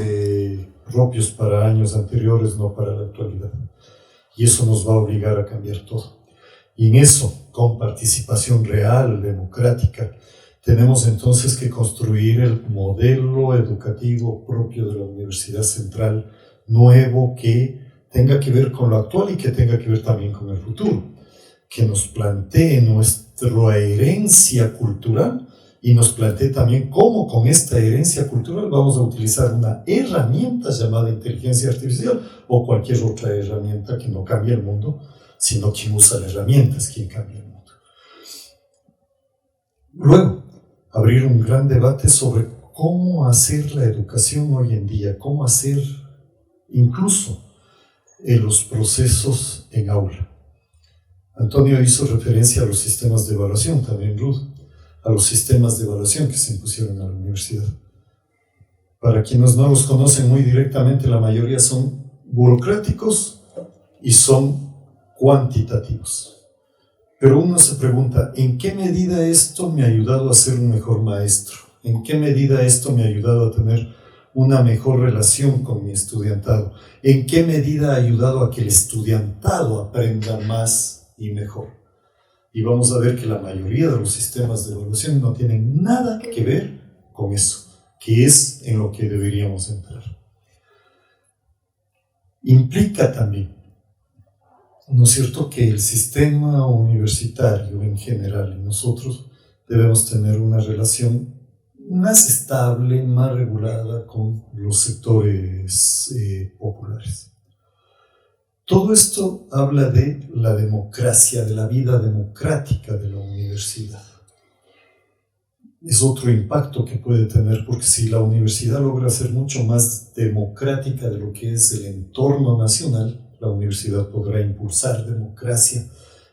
propios para años anteriores, no para la actualidad. Y eso nos va a obligar a cambiar todo. Y en eso, con participación real, democrática, tenemos entonces que construir el modelo educativo propio de la Universidad Central, nuevo, que tenga que ver con lo actual y que tenga que ver también con el futuro, que nos plantee nuestra herencia cultural y nos plantee también cómo con esta herencia cultural vamos a utilizar una herramienta llamada inteligencia artificial o cualquier otra herramienta que no cambie el mundo, sino quien usa la herramienta es quien cambia el mundo. Luego, abrir un gran debate sobre cómo hacer la educación hoy en día, cómo hacer incluso los procesos en aula. Antonio hizo referencia a los sistemas de evaluación, también Ruth, a los sistemas de evaluación que se impusieron a la universidad. Para quienes no los conocen muy directamente, la mayoría son burocráticos y son cuantitativos. Pero uno se pregunta, ¿en qué medida esto me ha ayudado a ser un mejor maestro? ¿En qué medida esto me ha ayudado a tener una mejor relación con mi estudiantado? ¿En qué medida ha ayudado a que el estudiantado aprenda más y mejor? Y vamos a ver que la mayoría de los sistemas de evaluación no tienen nada que ver con eso, que es en lo que deberíamos entrar. Implica también, ¿no es cierto?, que el sistema universitario en general y nosotros debemos tener una relación más estable, más regulada con los sectores populares. Todo esto habla de la democracia, de la vida democrática de la universidad. Es otro impacto que puede tener, porque si la universidad logra ser mucho más democrática de lo que es el entorno nacional, la universidad podrá impulsar democracia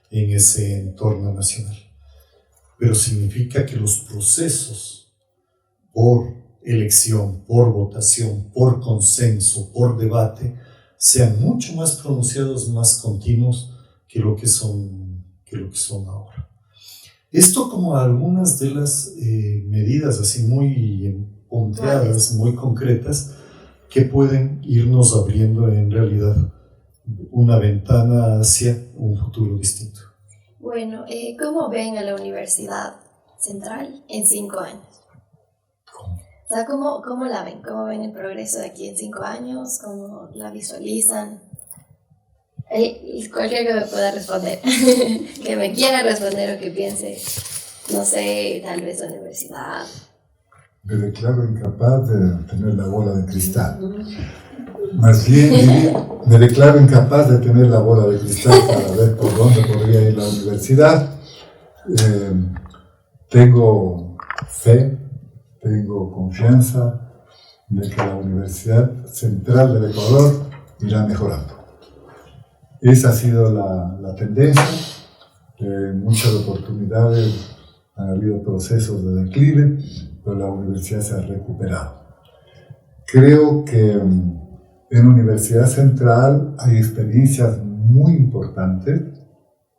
en ese entorno nacional. Pero significa que los procesos por elección, por votación, por consenso, por debate, sean mucho más pronunciados, más continuos que lo que son ahora. Esto como algunas de las medidas así muy punteadas, muy concretas, que pueden irnos abriendo en realidad una ventana hacia un futuro distinto. Bueno, ¿cómo ven a la Universidad Central en 5 años? O sea, ¿cómo la ven? ¿Cómo ven el progreso de aquí en 5 años? ¿Cómo la visualizan? Cualquiera que me pueda responder, que me quiera responder o que piense, no sé, tal vez la universidad. Me declaro incapaz de tener la bola de cristal. Más bien, me declaro incapaz de tener la bola de cristal para ver por dónde podría ir la universidad. Tengo fe, tengo confianza de que la Universidad Central del Ecuador irá mejorando. Esa ha sido la tendencia. Muchas oportunidades, han habido procesos de declive, pero la universidad se ha recuperado. Creo que en Universidad Central hay experiencias muy importantes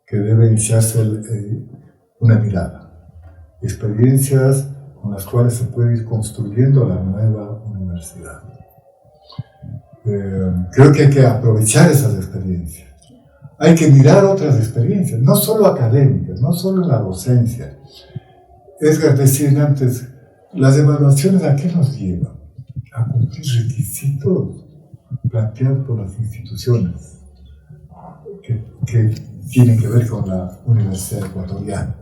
que debe iniciarse una mirada. Experiencias con las cuales se puede ir construyendo la nueva universidad. Creo que hay que aprovechar esas experiencias. Hay que mirar otras experiencias, no solo académicas, no solo en la docencia. Edgar decía antes, las evaluaciones ¿a qué nos llevan? A cumplir requisitos planteados por las instituciones que tienen que ver con la Universidad Ecuatoriana.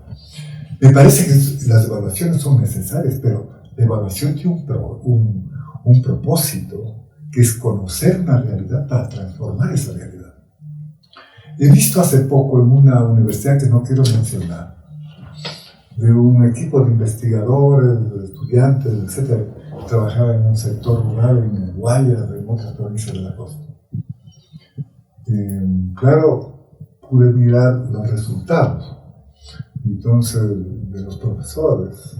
Me parece que las evaluaciones son necesarias, pero la evaluación tiene un propósito, que es conocer una realidad para transformar esa realidad. He visto hace poco en una universidad que no quiero mencionar, de un equipo de investigadores, de estudiantes, etc., que trabajaba en un sector rural en Guayas, en otras provincias de la costa. Claro, pude mirar los resultados. Entonces, de los profesores,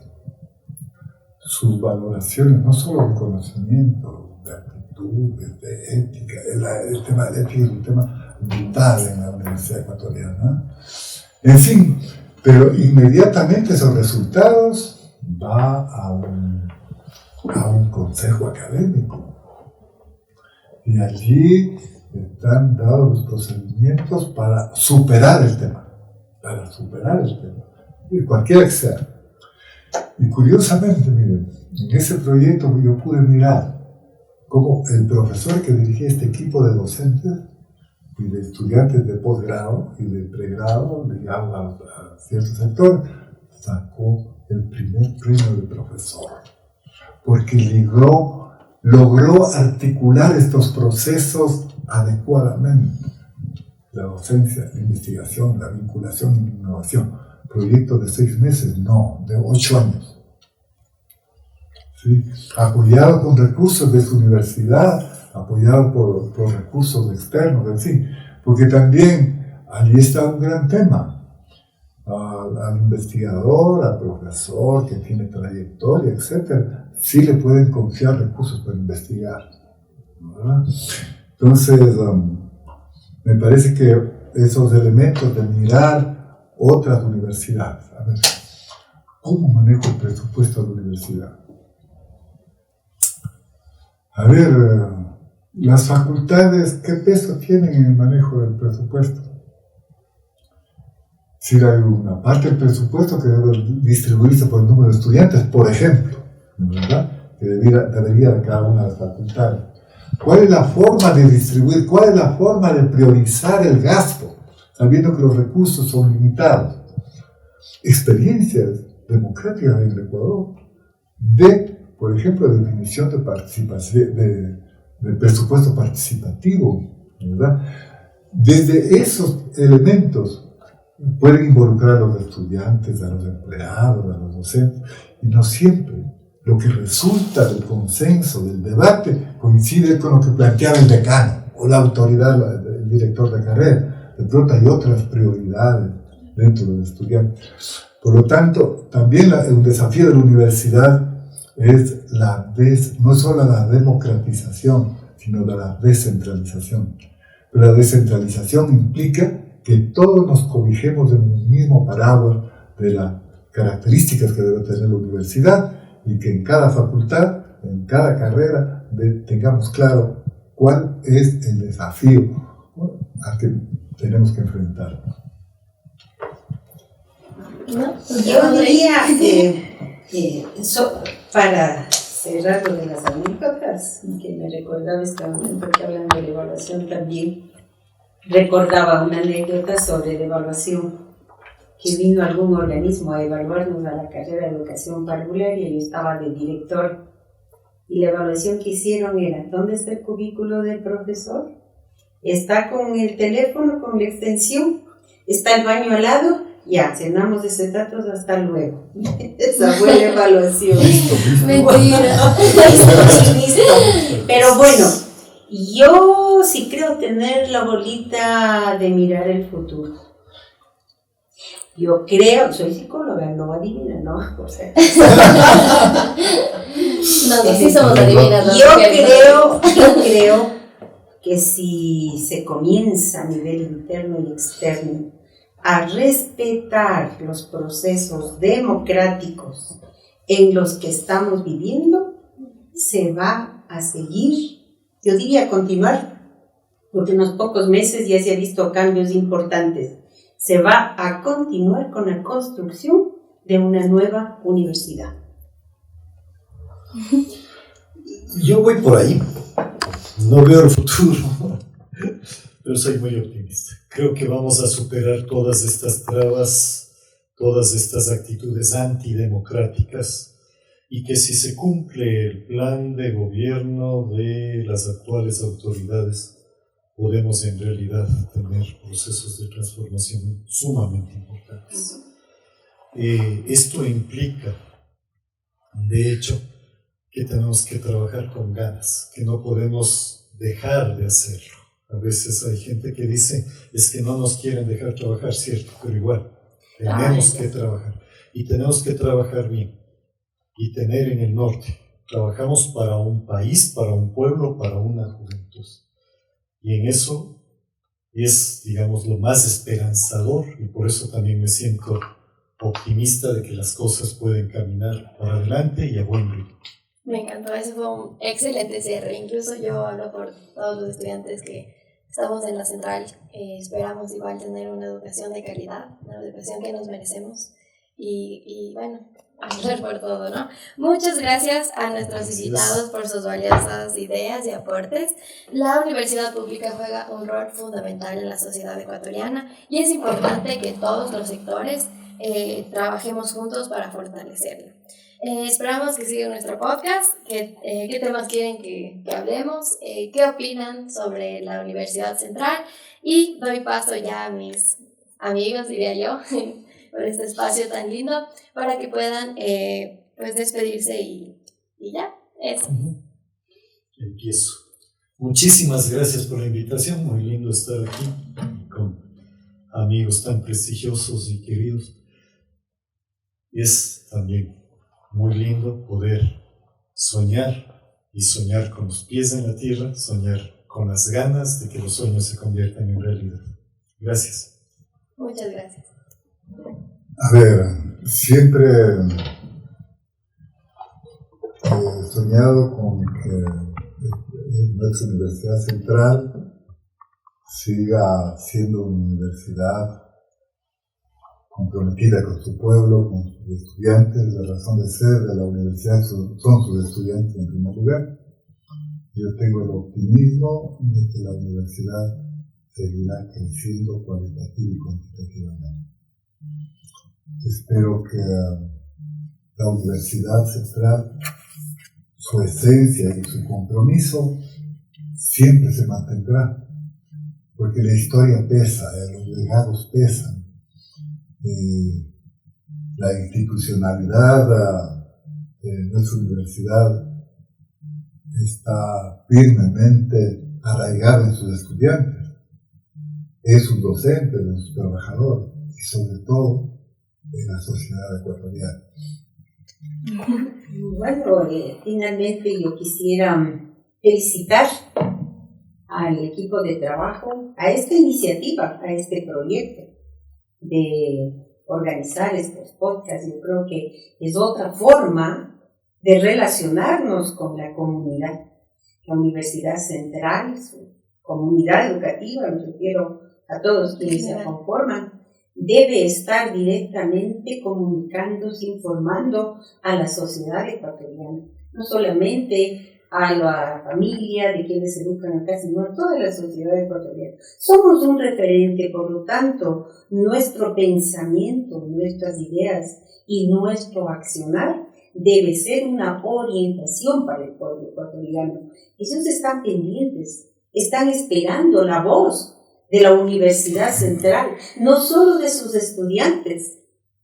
sus valoraciones, no solo de conocimiento, de actitudes, de ética, el tema de ética es un tema vital en la Universidad Ecuatoriana. En fin, pero inmediatamente esos resultados va a un consejo académico. Y allí están dados los procedimientos para superar el tema. Y cualquiera que sea. Y curiosamente, miren, en ese proyecto yo pude mirar cómo el profesor que dirigía este equipo de docentes y de estudiantes de posgrado y de pregrado, digamos, a cierto sector, sacó el primer premio de profesor, porque logró articular estos procesos adecuadamente. La docencia, la investigación, la vinculación y la innovación. proyecto de 6 meses, no, de 8 años. ¿Sí? Apoyado con recursos de su universidad, apoyado por recursos externos, en fin, porque también allí está un gran tema. Al investigador, al profesor que tiene trayectoria, etc., sí le pueden confiar recursos para investigar, ¿verdad? Entonces, me parece que esos elementos de mirar otras universidades, a ver, ¿cómo manejo el presupuesto de la universidad? A ver, las facultades, ¿qué peso tienen en el manejo del presupuesto? Si hay una parte del presupuesto que debe distribuirse por el número de estudiantes, por ejemplo, ¿verdad? Que debería de cada una de las facultades. ¿Cuál es la forma de distribuir? ¿Cuál es la forma de priorizar el gasto? Sabiendo que los recursos son limitados. Experiencias democráticas en el Ecuador por ejemplo, definición de participación, de presupuesto participativo, ¿verdad? Desde esos elementos pueden involucrar a los estudiantes, a los empleados, a los docentes, y no siempre lo que resulta del consenso, del debate, coincide con lo que planteaba el decano o la autoridad, el director de carrera. De pronto hay otras prioridades dentro de los estudiantes. Por lo tanto, también un desafío de la universidad es no solo la democratización, sino la descentralización. Pero la descentralización implica que todos nos cobijemos en un mismo paraguas de las características que debe tener la universidad y que en cada facultad, en cada carrera, tengamos claro cuál es el desafío al que tenemos que enfrentar. Yo diría para cerrar lo de las anécdotas, que me recordaba este momento que hablando de la evaluación también, recordaba una anécdota sobre la evaluación, que vino algún organismo a evaluarnos a la carrera de educación parvularia y yo estaba de director, y la evaluación que hicieron era: ¿dónde está el cubículo del profesor? ¿Está con el teléfono, con la extensión? ¿Está el baño al lado? Ya, cenamos de esos datos, hasta luego. Esa fue la evaluación. Mentira. Pero bueno, yo sí creo tener la bolita de mirar el futuro. Yo creo, soy psicóloga, no adivina, ¿no? O sea, no, sí somos adivinas. Yo creo que si se comienza a nivel interno y externo a respetar los procesos democráticos en los que estamos viviendo, se va a seguir, yo diría continuar, porque en unos pocos meses ya se han visto cambios importantes. Se va a continuar con la construcción de una nueva universidad. Yo voy por ahí. No veo el futuro, pero soy muy optimista. Creo que vamos a superar todas estas trabas, todas estas actitudes antidemocráticas, y que si se cumple el plan de gobierno de las actuales autoridades, podemos en realidad tener procesos de transformación sumamente importantes. Esto implica, de hecho, que tenemos que trabajar con ganas, que no podemos dejar de hacerlo. A veces hay gente que dice, es que no nos quieren dejar trabajar, cierto, pero igual, tenemos que trabajar. Y tenemos que trabajar bien. Y tener en el norte, trabajamos para un país, para un pueblo, para una juventud. Y en eso es, digamos, lo más esperanzador, y por eso también me siento optimista de que las cosas pueden caminar para adelante y a buen ritmo. Me encantó, eso fue un excelente cierre. Incluso yo hablo por todos los estudiantes que estamos en la central. Esperamos igual tener una educación de calidad, una educación que nos merecemos. Y bueno, hablar por todo, ¿no? Muchas gracias a nuestros invitados por sus valiosas ideas y aportes. La universidad pública juega un rol fundamental en la sociedad ecuatoriana y es importante que todos los sectores trabajemos juntos para fortalecerlo. Esperamos que sigan nuestro podcast, qué temas quieren que hablemos, qué opinan sobre la Universidad Central, y doy paso ya a mis amigos, diría yo, por este espacio tan lindo, para que puedan pues despedirse y ya, eso. Empiezo. Muchísimas gracias por la invitación, muy lindo estar aquí con amigos tan prestigiosos y queridos. Es también muy lindo poder soñar y soñar con los pies en la tierra, soñar con las ganas de que los sueños se conviertan en realidad. Gracias. Muchas gracias. A ver, siempre he soñado con que nuestra Universidad Central siga siendo una universidad comprometida con su pueblo, con sus estudiantes. La razón de ser de la universidad son sus estudiantes en primer lugar. Yo tengo el optimismo de que la universidad seguirá creciendo cualitativa y cuantitativamente. Espero que la Universidad Central, su esencia y su compromiso siempre se mantendrá, porque la historia pesa, los legados pesan. La institucionalidad de nuestra universidad está firmemente arraigada en sus estudiantes, en sus docentes, en sus trabajadores y sobre todo en la sociedad ecuatoriana. Bueno, finalmente yo quisiera felicitar al equipo de trabajo, a esta iniciativa, a este proyecto de organizar estos podcasts. Yo creo que es otra forma de relacionarnos con la comunidad. La Universidad Central, su comunidad educativa, me refiero a todos quienes se conforman, debe estar directamente comunicándose, informando a la sociedad ecuatoriana, no solamente a la familia de quienes se educan acá, sino a toda la sociedad ecuatoriana. Somos un referente, por lo tanto, nuestro pensamiento, nuestras ideas y nuestro accionar debe ser una orientación para el pueblo ecuatoriano. Ellos están pendientes, están esperando la voz de la Universidad Central, no solo de sus estudiantes,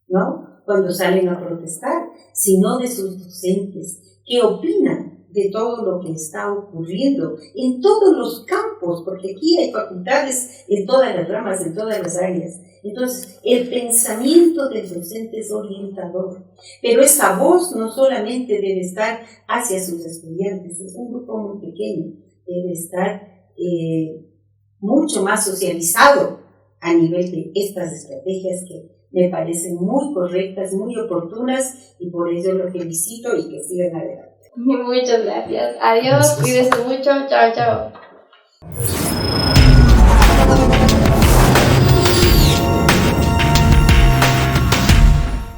¿no?, cuando salen a protestar, sino de sus docentes, que opinan de todo lo que está ocurriendo en todos los campos, porque aquí hay facultades en todas las ramas, en todas las áreas. Entonces, el pensamiento del docente es orientador, pero esa voz no solamente debe estar hacia sus estudiantes, es un grupo muy pequeño, debe estar mucho más socializado a nivel de estas estrategias que me parecen muy correctas, muy oportunas, y por ello lo felicito y que sigan adelante. Muchas gracias. Adiós, cuídense mucho. Chao, chao.